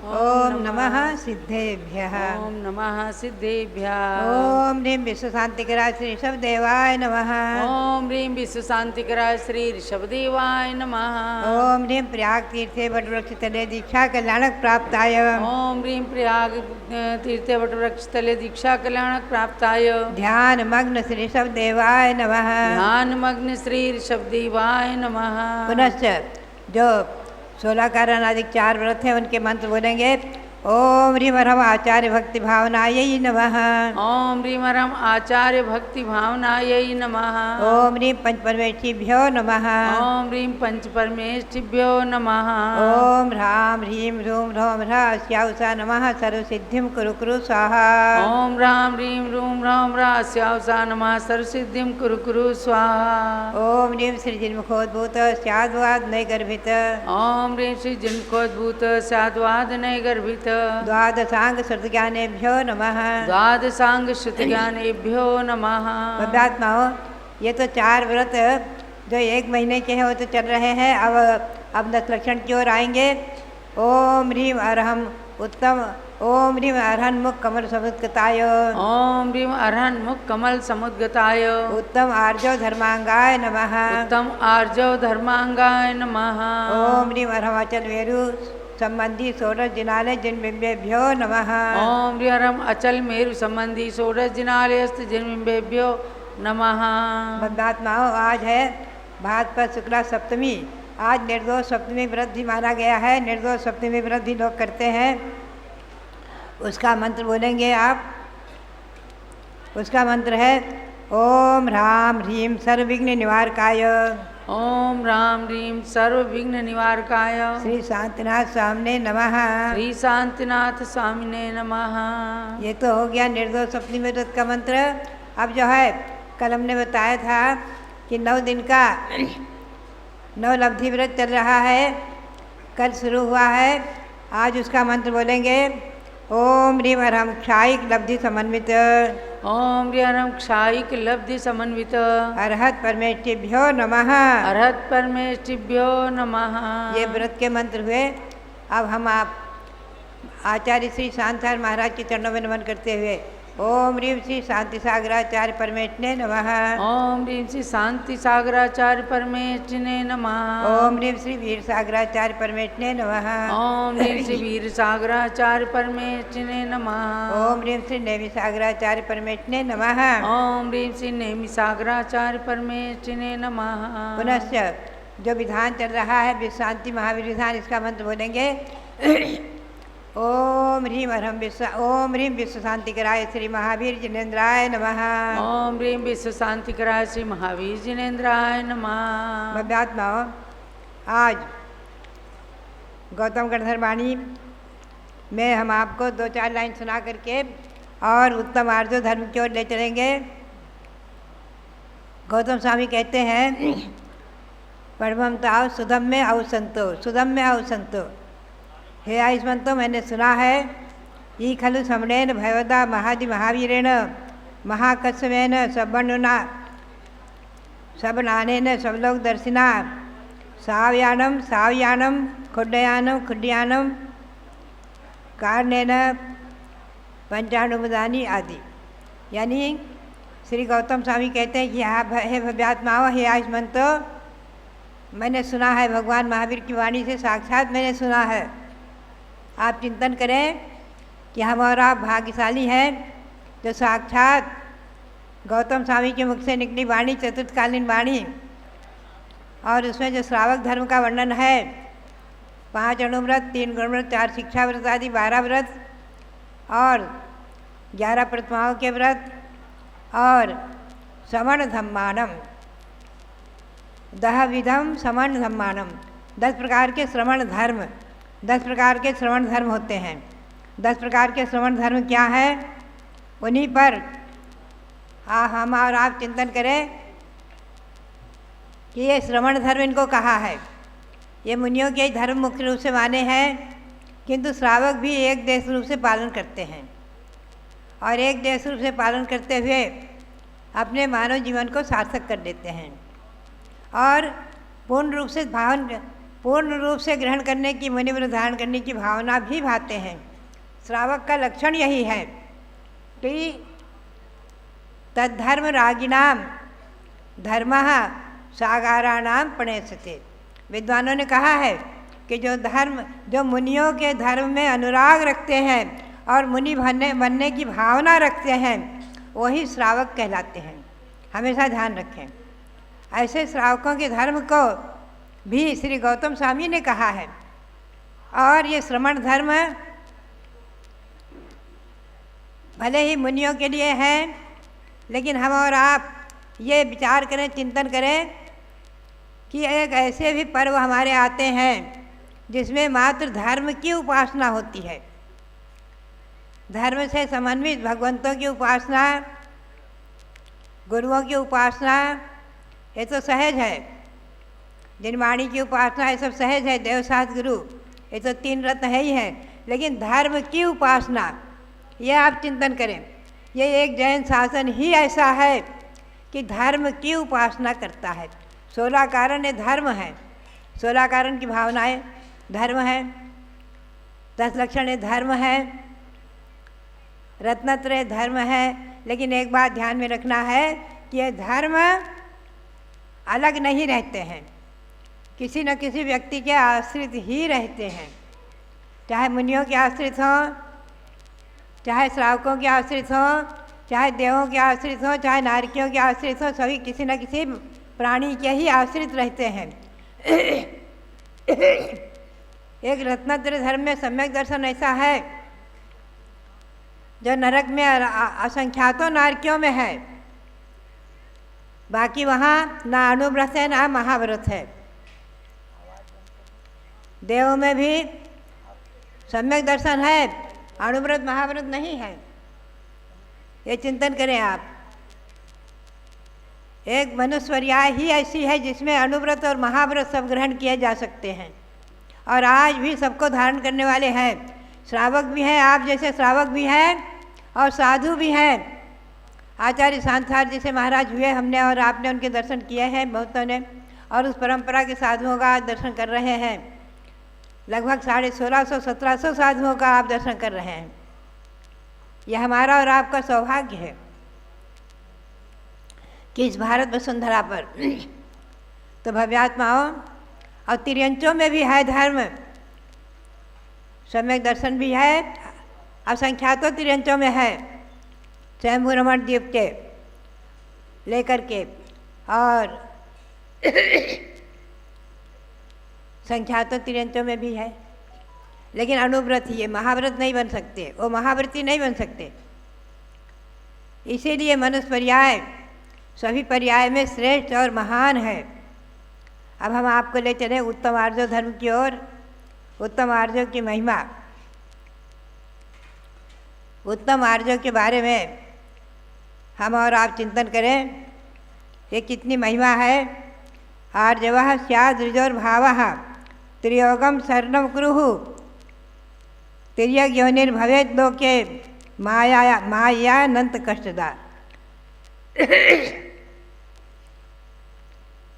ओम नमः सिद्धेभ्यः, ओम नमः सिद्धेभ्यः। ओम ह्रीं विश्व शांतिकराय श्री ऋषभदेवाय नमः। ओम ह्रीं विश्व शांतिकराय श्री ऋषभदेवाय नमः। ओम ह्रीं प्रयाग तीर्थे वटवृक्ष तले दीक्षा कल्याणक प्राप्ताय। ओम ह्रीं प्रयाग तीर्थे वटवृक्ष तले दीक्षा कल्याणक प्राप्ताय। ध्यान मग्न श्री ऋषभदेवाय नमः। ध्यान मग्न श्री ऋषभदेवाय नमः। पुनश्च जो 16 कारण आदि 4 व्रत हैं उनके मंत्र बोलेंगे। ओम ह्रीं हरम आचार्य भक्ति भावनायै नमः। ओम ह्रीं हरम आचार्य भक्ति भावनायै नमः। ओम ह्रीं पंचपरमेष्ठिभ्यो नमः। ओम ह्रीं पंचपरमेष्ठिभ्यो नमः। ओम ह्रां ह्रीं ह्रूं ह्रौं ह्रास्याउषा नमः सर्वसिद्धिं कुरु कुरु स्वाहा। ओम ह्रां ह्रीं ह्रूं ह्रौं ह्रास्याउषा नमः सर्वसिद्धिं कुरु कुरु स्वाहा। ओम ह्रीं सृजन्मुखोद्भूत स्याद्वाद नैगर्भित। ओम ह्रीं सृजन्मुखोद्भूत स्याद्वाद नैगर्भित। द्वादशांग श्रुतज्ञानेभ्यो नमः। द्वादशांग श्रुतज्ञानेभ्यो नमः। बब्बात्माओं, ये तो 4 व्रत जो 1 महीने के हैं वो तो चल रहे हैं। अब 10 लक्षण की ओर आएंगे। ओम ह्रीं अरहम उत्तम, ओम ह्रीं अरहन मुख कमल समुद्गताय। ओम ह्रीं अरहन मुख कमल समुद्गताय। उत्तम आर्जव धर्मांगाय नमः। उत्तम आर्जव धर्मांगाय नमः। ओम ह्रीं अरहमाचल वेरु संबंधी 16 जिनालय जिनबिंबेभ्यो नमः। ओम ह्रीं अरहम अचल मेरु संबंधी 16 जिनालयस्थ जिनबिंबेभ्यो नमः। बद्धात्माओं, आज है भाद्रपद शुक्ला सप्तमी। आज निर्दोष सप्तमी व्रत भी माना गया है। निर्दोष सप्तमी व्रत भी लोग करते हैं। उसका मंत्र बोलेंगे आप। उसका मंत्र है ओम ह्रां ह्रीं सर्वविघ्न निवारकाय। ओम ह्रां ह्रीं सर्वविघ्न निवारकाय। श्री शांतिनाथ स्वामिने नमः। श्री शांतिनाथ स्वामिने नमः। ये तो हो गया निर्दोष सप्तमी व्रत का मंत्र। अब जो है कल हमने बताया था कि 9 दिन का 9 लब्धि व्रत चल रहा है। कल शुरू हुआ है। आज उसका मंत्र बोलेंगे। ओम ह्रीं अरहम क्षायिक लब्धि समन्वित। ओम ह्रीं अरहम क्षायिक लब्धि समन्वित। अरहत परमेष्ठिभ्यो नमः। अरहत परमेष्ठिभ्यो नमः। ये व्रत के मंत्र हुए। अब हम आप आचार्य श्री शांतार महाराज के चरणों में नमन करते हुए ओम ह्रीं श्री शांति सागराचार्य परमेष्ठिने नमः। ओम ह्रीं श्री शांति सागराचार्य परमेष्ठिने नमः। ओम ह्रीं श्री वीर सागराचार्य परमेष्ठिने नमः। ओम ह्रीं श्री वीर सागराचार्य परमेष्ठिने नमः। ओम ह्रीं श्री नेमि सागराचार्य परमेष्ठिने नमः। ओम ह्रीं श्री नेमि सागराचार्य परमेष्ठिने नमः। पुनश्च जो विधान चल रहा है विश्व शांति महावीर विधान, इसका मंत्र बोलेंगे। ओम ह्रीं विश्व शांतिकराय श्री महावीर जिनेन्द्राय नमः। ओम ह्रीं विश्व शांतिकराय श्री महावीर जिनेन्द्राय नमः। भव्यात्माओं, आज गौतम गणधर वाणी में हम आपको 2-4 लाइन सुना करके और उत्तम आर्जो धर्म की ओर ले चलेंगे। गौतम स्वामी कहते हैं परमम ताव सुधम्य औ संतो, सुधम्य औ संतो। हे आयुष्मंतो, मैंने सुना है ई खलु समणेन भयवदा महादि महावीरेण महाकस्यमेन सबनुना सबनानेन सबलोक दर्शिना सावयानम सावयानम खुड्डयानम खुड्डयानम कारणेन पंचाणुमदानी आदि। यानी श्री गौतम स्वामी कहते हैं कि हे भव्यात्माओं, हे आयुष्मंतो, मैंने सुना है भगवान महावीर की वाणी से, साक्षात मैंने सुना है। आप चिंतन करें कि हम और आप भाग्यशाली हैं जो साक्षात गौतम स्वामी के मुख से निकली वाणी, चतुर्थकालीन वाणी, और उसमें जो श्रावक धर्म का वर्णन है, 5 अणुव्रत, 3 गुणव्रत, 4 शिक्षा व्रत आदि 12 व्रत और 11 प्रतिमाओं के व्रत और समण धम्मानम, 10 विधम समण धम्मानम, 10 प्रकार के श्रवण धर्म, 10 प्रकार के श्रवण धर्म होते हैं। 10 प्रकार के श्रवण धर्म क्या है, उन्हीं पर हम और आप चिंतन करें कि ये श्रवण धर्म इनको कहा है। ये मुनियों के धर्म मुख्य रूप से माने हैं, किंतु श्रावक भी एक देश रूप से पालन करते हैं और एक देश रूप से पालन करते हुए अपने मानव जीवन को सार्थक कर देते हैं और पूर्ण रूप से ग्रहण करने की, मुनिव्रत धारण करने की भावना भी भाते हैं। श्रावक का लक्षण यही है कि तद्धर्म रागिनाम धर्मः सागाराणाम प्रणेसते। विद्वानों ने कहा है कि जो मुनियों के धर्म में अनुराग रखते हैं और मुनि बनने की भावना रखते हैं, वही श्रावक कहलाते हैं। हमेशा ध्यान रखें, ऐसे श्रावकों के धर्म को भी श्री गौतम स्वामी ने कहा है। और ये श्रवण धर्म भले ही मुनियों के लिए है, लेकिन हम और आप ये विचार करें, चिंतन करें कि एक ऐसे भी पर्व हमारे आते हैं जिसमें मात्र धर्म की उपासना होती है। धर्म से समन्वित भगवंतों की उपासना, गुरुओं की उपासना, ये तो सहज है। जिनवाणी की उपासना ये सब सहज है, देवसात गुरु, ये तो 3 रत्न है ही है। लेकिन धर्म की उपासना, ये आप चिंतन करें, ये एक जैन शासन ही ऐसा है कि धर्म की उपासना करता है। 16 कारण ये धर्म है, 16 कारण की भावनाएं धर्म है, 10 लक्षण ये धर्म है, रत्नत्रय धर्म है। लेकिन एक बात ध्यान में रखना है कि ये धर्म अलग नहीं रहते हैं, किसी न किसी व्यक्ति के आश्रित ही रहते हैं। चाहे मुनियों के आश्रित हों, चाहे श्रावकों के आश्रित हों, चाहे देवों के आश्रित हों, चाहे नारकियों के आश्रित हों, सभी किसी न किसी प्राणी के ही आश्रित रहते हैं। एक रत्नत्रय धर्म में सम्यक दर्शन ऐसा है जो नरक में असंख्यातों नारकियों में है, बाकी वहाँ ना अणुव्रत है ना महाव्रत है। देवों में भी सम्यक दर्शन है, अणुव्रत महाव्रत नहीं है। ये चिंतन करें आप। एक मनुस्वर्याय ही ऐसी है जिसमें अणुव्रत और महाव्रत सब ग्रहण किए जा सकते हैं और आज भी सबको धारण करने वाले हैं। श्रावक भी हैं, आप जैसे श्रावक भी हैं और साधु भी हैं। आचार्य शांतार जैसे महाराज हुए, हमने और आपने उनके दर्शन किए हैं बहुतों ने, और उस परंपरा के साधुओं का आज दर्शन कर रहे हैं। लगभग 1650-1700 साधुओं का आप दर्शन कर रहे हैं। यह हमारा और आपका सौभाग्य है कि इस भारत वसुंधरा पर तो भव्यात्माओं और तिर्यंचों में भी है धर्म, सम्यक दर्शन भी है, असंख्यातों तिर्यंचों में है, स्वयंभू रमण द्वीप के लेकर के, और संख्यातों तिर्यंचों में भी है। लेकिन अणुव्रत ही है, महाव्रत नहीं बन सकते, वो महाव्रती नहीं बन सकते। इसीलिए मनुष्य पर्याय सभी पर्याय में श्रेष्ठ और महान है। अब हम आपको ले चले उत्तम आर्जो धर्म की ओर। उत्तम आर्जो की महिमा, उत्तम आर्जो के बारे में हम और आप चिंतन करें, ये कितनी महिमा है। आर्जवः स्याद् ऋजोर्भावः त्रियोगम शरणं कुरुः तिर्यग्योनिर्भवेत् लोके मायानंत कष्टदा।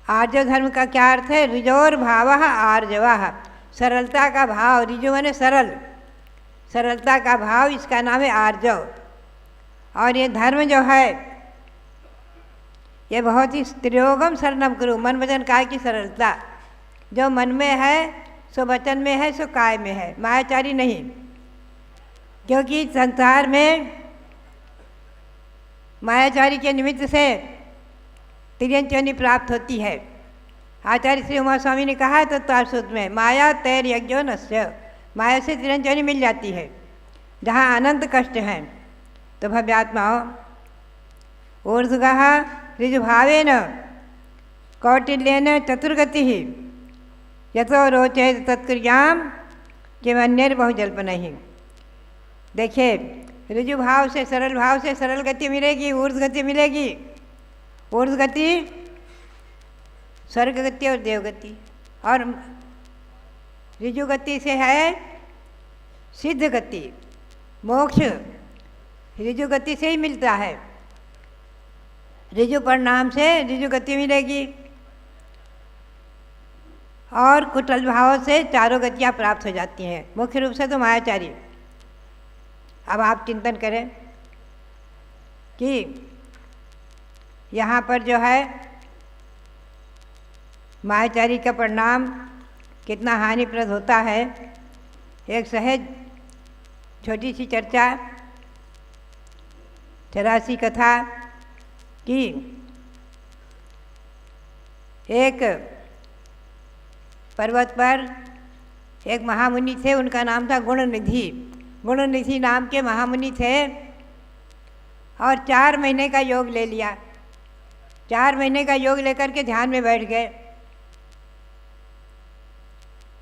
आर्जव धर्म का क्या अर्थ है? ऋजोर भावः आर्जवः, सरलता का भाव। ऋजु माने सरल, सरलता का भाव, इसका नाम है आर्जव। और ये धर्म जो है ये बहुत ही त्रियोगम शरणम गुरु, मन वचन काय की सरलता। जो मन में है सो वचन में है सो काय में है, मायाचारी नहीं। क्योंकि संसार में मायाचारी के निमित्त से तिर्यंचनी प्राप्त होती है। आचार्य श्री उमा स्वामी ने कहा है तत्व सूत्र में, माया तैर यज्ञो नस्य, माया से तिरंजनी मिल जाती है। जहाँ अनंत कष्ट हैं तो भव्यात्माओं ऊर्ध्वगः ऋजुभावेन कौटिल्येन चतुर्गति ही यतो रोचे तत्क्रियां किमन्यर्बहुजल्पनहि। देखिए, ऋजु भाव से सरल गति मिलेगी, ऊर्ध्व गति मिलेगी। ऊर्ध्व गति स्वर्ग गति और देव गति, और ऋजु गति से है सिद्ध गति, मोक्ष ऋजु गति से ही मिलता है। ऋजु परिणाम से ऋजु गति मिलेगी और कुटल भाव से चारों गतियाँ प्राप्त हो जाती हैं। मुख्य रूप से तो मायाचारी। अब आप चिंतन करें कि यहाँ पर जो है मायाचारी का परिणाम कितना हानिप्रद होता है। एक सहज छोटी सी चर्चा, 84 कथा की। एक पर्वत पर एक महामुनि थे, उनका नाम था गुणनिधि। गुणनिधि नाम के महामुनि थे और 4 महीने का योग ले लिया। 4 महीने का योग लेकर के ध्यान में बैठ गए।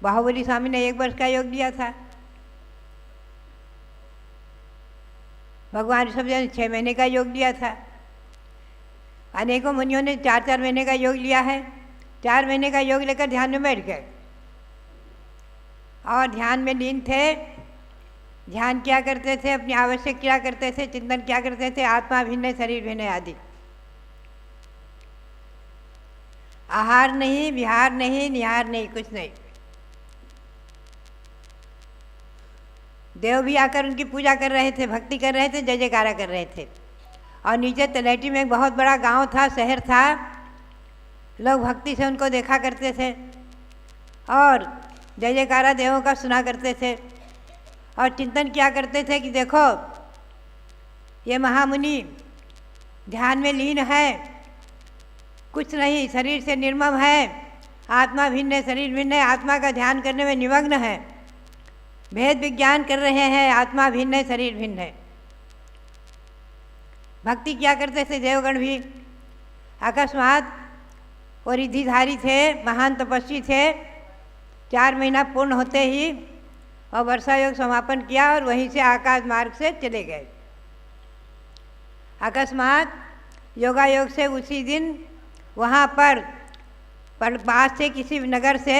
बाहुबली स्वामी ने 1 वर्ष का योग दिया था, भगवान ऋषभ जी ने 6 महीने का योग दिया था। अनेकों मुनियों ने 4-4 महीने का योग लिया है। 4 महीने का योग लेकर ध्यान में बैठ गए और ध्यान में लीन थे। ध्यान क्या करते थे? अपनी आवश्यक क्या करते थे? चिंतन क्या करते थे? आत्मा भिन्न, शरीर भिन्न आदि। आहार नहीं, विहार नहीं, निहार नहीं, कुछ नहीं। देव भी आकर उनकी पूजा कर रहे थे, भक्ति कर रहे थे, जय जयकारा कर रहे थे। और नीचे तलहटी में एक बहुत बड़ा गांव था, शहर था। लोग भक्ति से उनको देखा करते थे और जय जयकारा देवों का सुना करते थे और चिंतन किया करते थे कि देखो ये महामुनि ध्यान में लीन है, कुछ नहीं, शरीर से निर्मम है, आत्मा भिन्न है, शरीर भिन्न है, आत्मा का ध्यान करने में निमग्न है, भेद विज्ञान कर रहे हैं, आत्मा भिन्न है, शरीर भिन्न है। भक्ति क्या करते थे देवगण भी। अकस्मात वो रिद्धिधारी थे, महान तपस्वी थे। 4 महीना पूर्ण होते ही और वर्षा योग समापन किया और वहीं से आकाश मार्ग से चले गए। अकस्मात योगा योग से उसी दिन वहाँ पर पास से किसी नगर से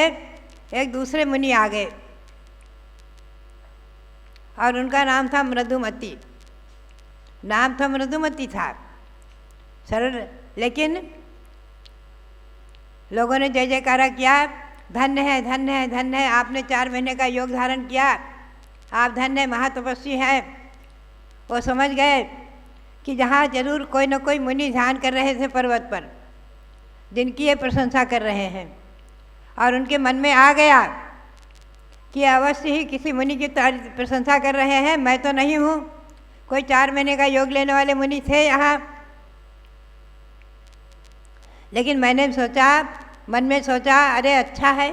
एक दूसरे मुनि आ गए और उनका नाम था मृदुमती। नाम था मृदुमती था, सरल, लेकिन लोगों ने जय जयकारा किया, धन्य है, धन्य है, धन्य है, आपने 4 महीने का योग धारण किया, आप धन्य महातपस्वी हैं। वो समझ गए कि जहाँ जरूर कोई न कोई मुनि ध्यान कर रहे थे पर्वत पर, जिनकी ये प्रशंसा कर रहे हैं, और उनके मन में आ गया कि अवश्य ही किसी मुनि की प्रशंसा कर रहे हैं, मैं तो नहीं हूँ। कोई 4 महीने का योग लेने वाले मुनि थे यहाँ। लेकिन मैंने सोचा, मन में सोचा, अरे अच्छा है,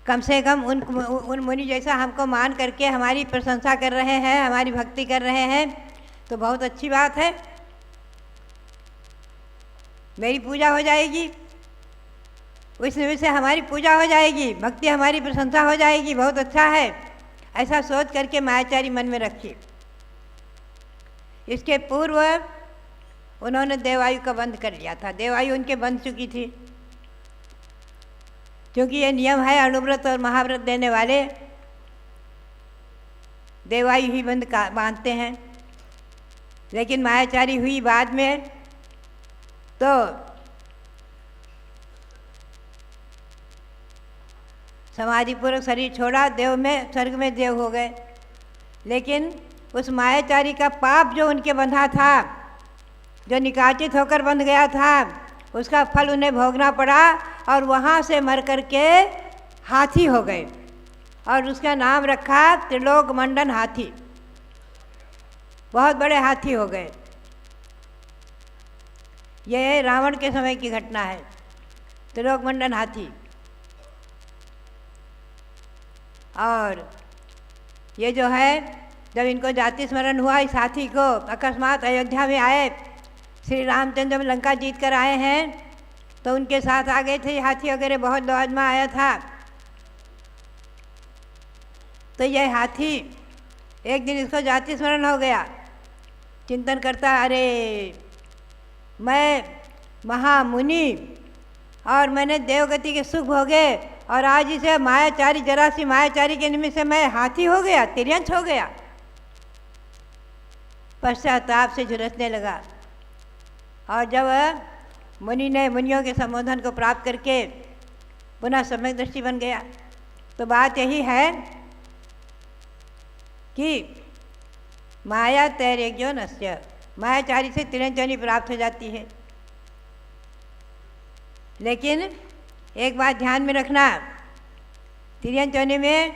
कम से कम उन मुनि जैसा हमको मान करके हमारी प्रशंसा कर रहे हैं, हमारी भक्ति कर रहे हैं, तो बहुत अच्छी बात है, मेरी पूजा हो जाएगी, उस निमित्त से हमारी पूजा हो जाएगी, भक्ति हमारी प्रशंसा हो जाएगी, बहुत अच्छा है। ऐसा सोच करके मायाचारी मन में रखी। इसके पूर्व उन्होंने देवायु का बंध कर लिया था। देवायु उनके बंध चुकी थी, क्योंकि ये नियम है, अणुव्रत और महाव्रत देने वाले देवायु ही बंध बांधते हैं। लेकिन मायाचारी हुई बाद में, तो समाधिपूर्वक शरीर छोड़ा, देव में, स्वर्ग में देव हो गए। लेकिन उस मायाचारी का पाप जो उनके बंधा था, जो निकाचित होकर बंध गया था, उसका फल उन्हें भोगना पड़ा और वहाँ से मर कर के हाथी हो गए और उसका नाम रखा त्रिलोक मंडन हाथी। बहुत बड़े हाथी हो गए। ये रावण के समय की घटना है, त्रिलोक मंडन हाथी। और ये जो है, जब इनको जाति स्मरण हुआ इस हाथी को, अकस्मात अयोध्या में आए, श्री रामचंद्र जब लंका जीत कर आए हैं तो उनके साथ आ गए थे हाथी वगैरह, बहुत लौज में आया था। तो यह हाथी एक दिन इसको जाति स्मरण हो गया, चिंतन करता, अरे मैं महामुनि और मैंने देवगति के सुख भोगे और आज इसे मायाचारी, जरा सी मायाचारी के निमित्त से मैं हाथी हो गया, तिर्यंछ हो गया। पश्चाताप से झुलसने लगा। और जब मुनि ने मुनियों के संबोधन को प्राप्त करके पुनः सम्यक दृष्टि बन गया, तो बात यही है कि माया तैरेग्यो नस्य, मायाचारी से तिरंजनी प्राप्त हो जाती है। लेकिन एक बात ध्यान में रखना, तिरंजनी में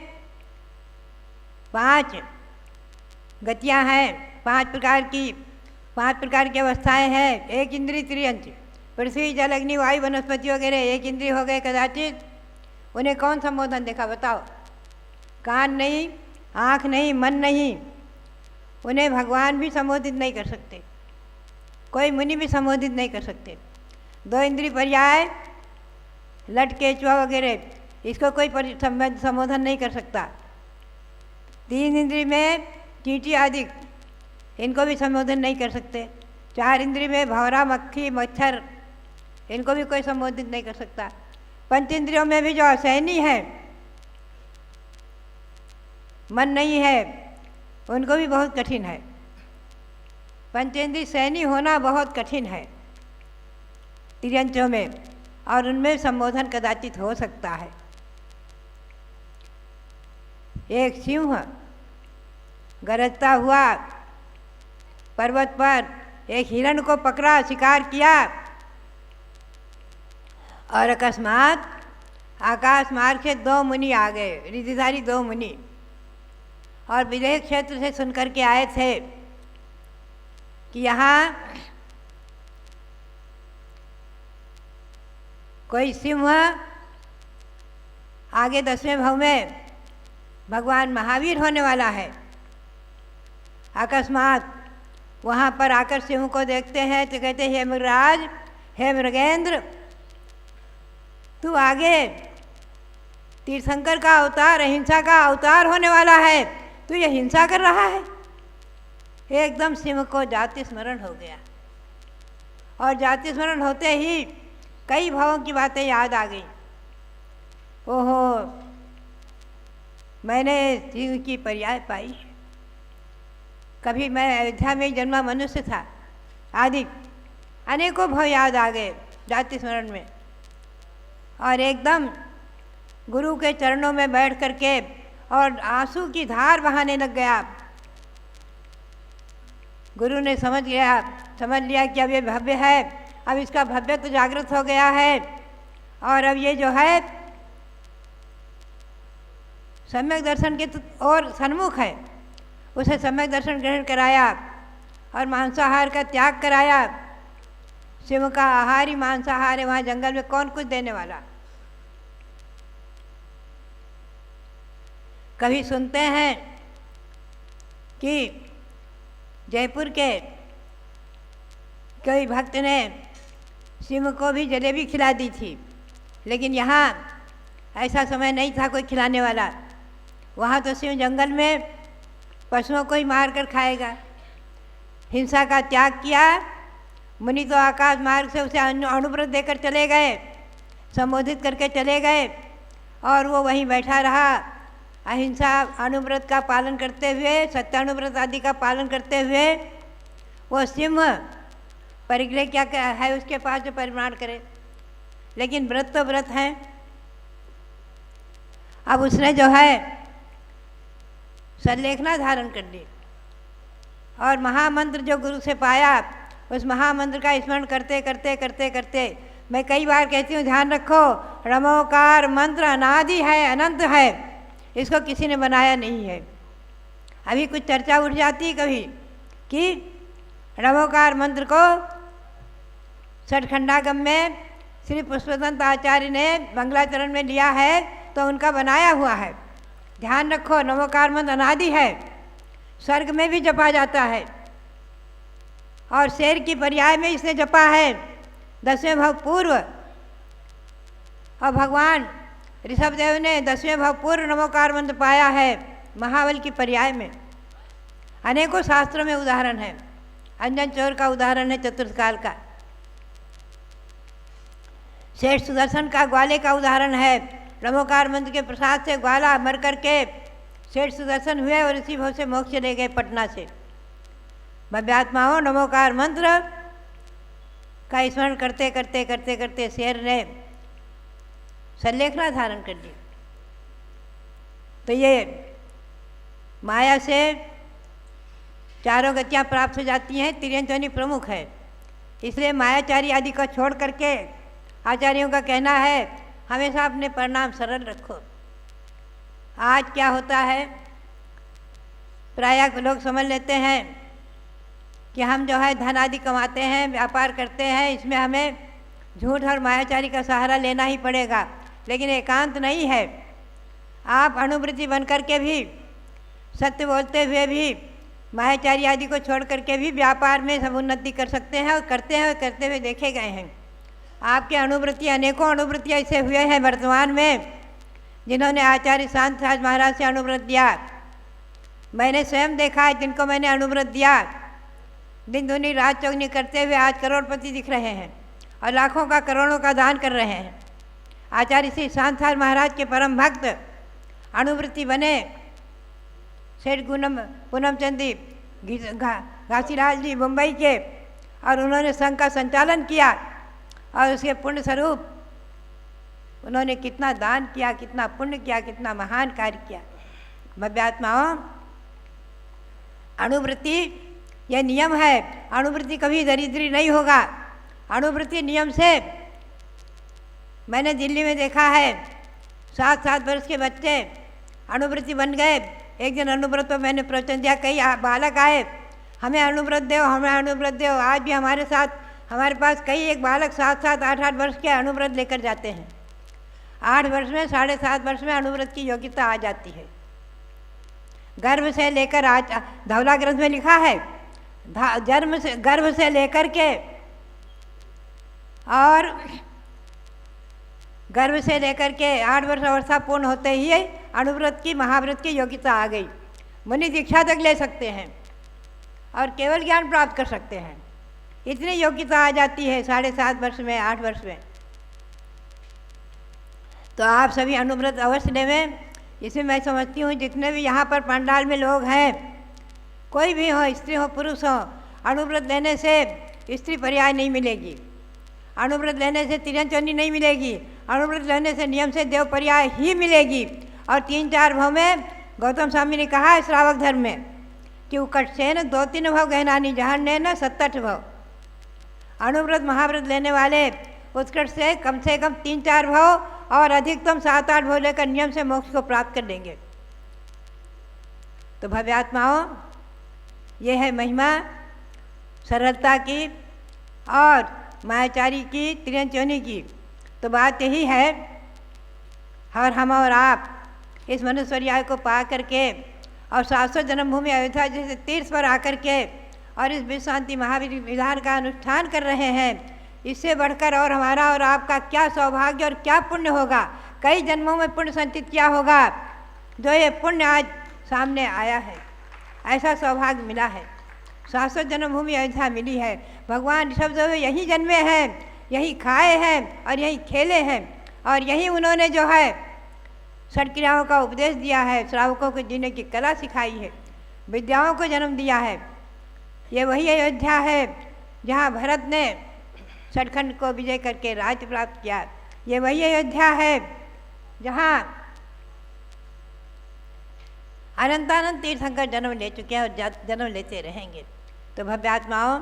5 गतियां हैं, 5 प्रकार की अवस्थाएं हैं। एक इंद्रिय तिर्यंच, पृथ्वी जल अग्नि वायु वनस्पति वगैरह एक इंद्रिय हो गए कदाचित। उन्हें कौन संबोधन देखा बताओ? कान नहीं, आँख नहीं, मन नहीं, उन्हें भगवान भी संबोधित नहीं कर सकते, कोई मुनि भी संबोधित नहीं कर सकते। 2 इंद्रिय पर्याय, लट केचुआ वगैरह, इसको कोई संबोधन नहीं कर सकता। 3 इंद्रिय में चींटी आदि, इनको भी संबोधन नहीं कर सकते। 4 इंद्रिय में भंवरा, मक्खी, मच्छर, इनको भी कोई संबोधित नहीं कर सकता। 5 इंद्रियों में भी जो असहनी है, मन नहीं है, उनको भी बहुत कठिन है। पंचेंद्रिय सहनी होना बहुत कठिन है तिर्यंचों में, और उनमें संबोधन कदाचित हो सकता है। एक सिंह गरजता हुआ पर्वत पर एक हिरण को पकड़ा, शिकार किया, और अकस्मात आकाश मार्ग से 2 मुनि आ गए, रिद्धिधारी 2 मुनि, और विदेह क्षेत्र से सुनकर के आए थे कि यहाँ कोई सिंह आगे 10वें भाव में भगवान महावीर होने वाला है। अकस्मात वहाँ पर आकर सिंह को देखते हैं तो कहते हैं, हे मृगराज, हे मृगेंद्र, तू आगे तीर्थंकर का अवतार, अहिंसा का अवतार होने वाला है, तू ये हिंसा कर रहा है। एकदम सिंह को जाति स्मरण हो गया, और जाति स्मरण होते ही कई भावों की बातें याद आ गई। ओहो, मैंने सिंह की पर्याय पाई, कभी मैं अयोध्या में जन्मा मनुष्य था, आदि अनेकों भाव याद आ गए जाति स्मरण में। और एकदम गुरु के चरणों में बैठ करके और आंसू की धार बहाने लग गया। गुरु ने समझ लिया कि अब ये भव्य है, अब इसका भव्य तो जागृत हो गया है, और अब ये जो है सम्यक दर्शन के और सन्मुख है। उसे सम्यक दर्शन ग्रहण कराया और मांसाहार का त्याग कराया। सिंह का आहार ही मांसाहार है, वहाँ जंगल में कौन कुछ देने वाला। कभी सुनते हैं कि जयपुर के कोई भक्त ने सिंह को भी जलेबी खिला दी थी, लेकिन यहाँ ऐसा समय नहीं था कोई खिलाने वाला। वहाँ तो सिंह जंगल में पशुओं को ही मार कर खाएगा। हिंसा का त्याग किया। मुनि तो आकाश मार्ग से उसे अनुव्रत देकर चले गए, संबोधित करके चले गए, और वो वहीं बैठा रहा, अहिंसा अनुव्रत का पालन करते हुए, सत्यानुव्रत आदि का पालन करते हुए। वो सिंह परिग्रह क्या है उसके पास जो परिमाण करे, लेकिन व्रत तो व्रत है। अब उसने जो है सल्लेखना धारण कर ली, और महामंत्र जो गुरु से पाया, उस महामंत्र का स्मरण करते करते करते करते मैं कई बार कहती हूँ, ध्यान रखो, रमोकार मंत्र अनादि है, अनंत है, इसको किसी ने बनाया नहीं है। अभी कुछ चर्चा उठ जाती है कभी कि रमोकार मंत्र को सठखंडागम में श्री पुष्पदंत आचार्य ने मंगलाचरण में लिया है, तो उनका बनाया हुआ है। ध्यान रखो, नमोकार मंत्र अनादि है, स्वर्ग में भी जपा जाता है और शेर की पर्याय में इसने जपा है 10वें भाव पूर्व, और भगवान ऋषभदेव ने 10वें भाव पूर्व नमोकार मंत्र पाया है महाबल की पर्याय में। अनेकों शास्त्रों में उदाहरण है, अंजन चोर का उदाहरण है चतुर्थकाल का, शेष सुदर्शन का ग्वाले का उदाहरण है। नमोकार मंत्र के प्रसाद से ग्वाला मर करके शेष सुदर्शन हुए और इसी भाव से मोक्ष चले गए पटना से। भव्यात्माओं, नमोकार मंत्र का स्मरण करते करते करते करते शेर ने सल्लेखना धारण कर ली। तो ये माया से चारों गतियाँ प्राप्त हो जाती हैं, तिर्यंचनी प्रमुख है। इसलिए मायाचारी आदि को छोड़ करके आचार्यों का कहना है हमेशा अपने परिणाम सरल रखो। आज क्या होता है, प्रायः लोग समझ लेते हैं कि हम जो है धन आदि कमाते हैं, व्यापार करते हैं, इसमें हमें झूठ और मायाचारी का सहारा लेना ही पड़ेगा, लेकिन एकांत नहीं है। आप अणुवृत्ति बन करके भी, सत्य बोलते हुए भी, मायाचारी आदि को छोड़ करके भी व्यापार में सब उन्नति कर सकते हैं और करते हैं और करते हुए देखे गए हैं। आपके अणुवृत्ति, अनेकों अणुवृत्ति ऐसे हुए हैं वर्तमान में जिन्होंने आचार्य शांत राज महाराज से अनुव्रत दिया। मैंने स्वयं देखा है जिनको मैंने अनुव्रत दिया, दिन दूनी रात चौगनी करते हुए आज करोड़पति दिख रहे हैं और लाखों का करोड़ों का दान कर रहे हैं। आचार्य श्री शांत राज महाराज के परम भक्त अणुवृत्ति बने सेठ पूनम चंदी घासीराज जी मुंबई के, और उन्होंने संघ का संचालन किया और उसके पुण्य स्वरूप उन्होंने कितना दान किया, कितना पुण्य किया, कितना महान कार्य किया। भव्यात्माओं, अणुवृत्ति यह नियम है, अणुवृत्ति कभी दरिद्री नहीं होगा। अणुवृत्ति नियम से मैंने दिल्ली में देखा है 7-7 वर्ष के बच्चे अणुवृत्ति बन गए। एक दिन अनुव्रत पर मैंने प्रवचन दिया, कई बालक आए, हमें अनुव्रत दो, हमें अनुव्रत दो। आज भी हमारे साथ, हमारे पास कई एक बालक 7-7, 8-8 वर्ष के अनुव्रत लेकर जाते हैं। 8 वर्ष में, 7.5 वर्ष में अनुव्रत की योग्यता आ जाती है। गर्भ से लेकर, आज धवला ग्रंथ में लिखा है, जन्म से, गर्भ से लेकर के और गर्भ से लेकर के 8 वर्ष अवस्था पूर्ण होते ही अनुव्रत की, महाव्रत की योग्यता आ गई। मुनि दीक्षा तक ले सकते हैं और केवल ज्ञान प्राप्त कर सकते हैं। इतनी योग्यता आ जाती है 7.5 वर्ष में, 8 वर्ष में। तो आप सभी अनुव्रत अवश्य लेवें। इसमें मैं समझती हूँ जितने भी यहाँ पर पंडाल में लोग हैं, कोई भी हो, स्त्री हो पुरुष हो, अनुव्रत लेने से स्त्री पर्याय नहीं मिलेगी, अनुव्रत लेने से तिरंचनी नहीं मिलेगी, अनुव्रत लेने से नियम से देव पर्याय ही मिलेगी। और 3-4 भाव में गौतम स्वामी ने कहा है श्रावक धर्म में कि उकटसेन 2-3 भाव गहनानी जहान ने न 67 भाव। अनुव्रत महाव्रत लेने वाले उत्कट से कम 3-4 भाव और अधिकतम 7-8 भाव लेकर नियम से मोक्ष को प्राप्त कर लेंगे। तो भव्यात्माओं, ये है महिमा सरलता की और मायाचारी की, त्रियंचनी की। तो बात यही है, और हम और आप इस मनुष्वर्याय को पा करके और शाश्वत जन्मभूमि अयोध्या जैसे तीर्थ पर आकर के और इस विश्व शांति महावीर विधान का अनुष्ठान कर रहे हैं। इससे बढ़कर और हमारा और आपका क्या सौभाग्य और क्या पुण्य होगा। कई जन्मों में पुण्य संचित किया होगा, जो ये पुण्य आज सामने आया है। ऐसा सौभाग्य मिला है, शाश्वत जन्मभूमि अयोध्या मिली है। भगवान ऋषभदेव यहीं जन्मे हैं, यहीं खाए हैं और यहीं खेले हैं, और यहीं उन्होंने जो है षट क्रियाओं का उपदेश दिया है, श्रावकों को जीने की कला सिखाई है, विद्याओं को जन्म दिया है। ये वही अयोध्या है जहाँ भरत ने षटखंड को विजय करके राज्य प्राप्त किया। ये वही अयोध्या है जहाँ अनंतानंत तीर्थंकर जन्म ले चुके हैं और जन्म लेते रहेंगे। तो भव्यात्माओं,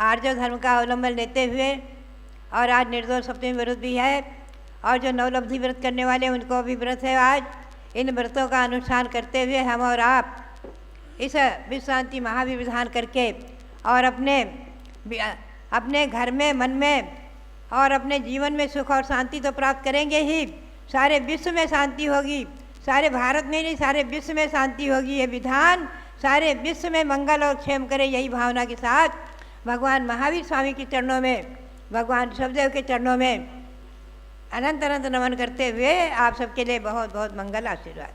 आर्य धर्म का अवलंबन लेते हुए, और आज निर्दोष सप्तमी व्रत भी है, और जो नवलब्धि व्रत करने वाले उनको भी व्रत है आज। इन व्रतों का अनुष्ठान करते हुए हम और आप इस विश्रांति महावीर विधान करके और अपने घर में, मन में और अपने जीवन में सुख और शांति तो प्राप्त करेंगे ही, सारे विश्व में शांति होगी। सारे भारत में नहीं, सारे विश्व में शांति होगी। ये विधान सारे विश्व में मंगल और क्षेम करे, यही भावना के साथ भगवान महावीर स्वामी के चरणों में, भगवान ऋषभदेव के चरणों में अनंत अनंत नमन करते हुए आप सबके लिए बहुत बहुत मंगल आशीर्वाद।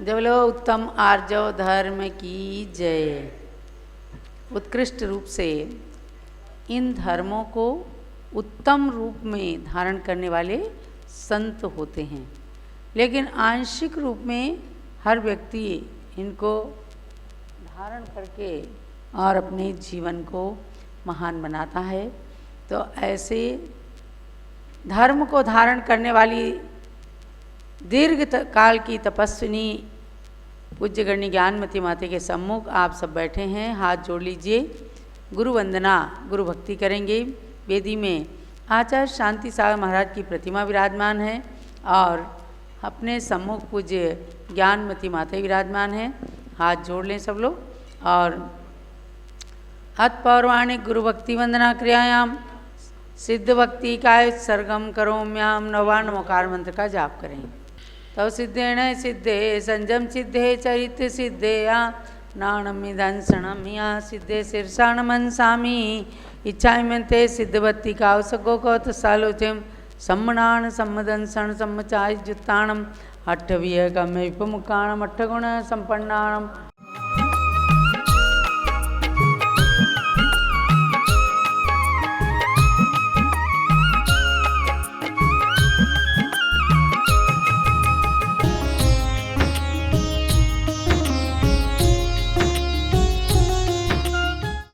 बोलो उत्तम आर्जव धर्म की जय। उत्कृष्ट रूप से इन धर्मों को उत्तम रूप में धारण करने वाले संत होते हैं, लेकिन आंशिक रूप में हर व्यक्ति इनको धारण करके और अपने जीवन को महान बनाता है। तो ऐसे धर्म को धारण करने वाली दीर्घ काल की तपस्विनी पूज्य गण्य ज्ञानमती माता के सम्मुख आप सब बैठे हैं। हाथ जोड़ लीजिए, गुरु वंदना, गुरु भक्ति करेंगे। वेदी में आचार्य शांति सागर महाराज की प्रतिमा विराजमान है और अपने सम्मुख पूज्य ज्ञानमती माता विराजमान है। हाथ जोड़ लें सब लोग और अत पौर्वाणिक गुरु भक्ति वंदना क्रियायाम सिद्ध भक्ति काय सरगम करोम्याम नवान मोकार मंत्र का जाप करें। तव सिद्धेण सिद्धे संजम सिद्धे चरित्र सिद्धे या नाणम निधंसणम या सिद्धे शीर्षाण मनसामी इच्छामते सिद्धवत्ती कावसगो कौत सालोचम सम्मनाण सम्मदंसण सम्मचाय जुत्ताणम अट्ठवीय गम्य विपमुखाणम अट्ठगुण संपन्नाणम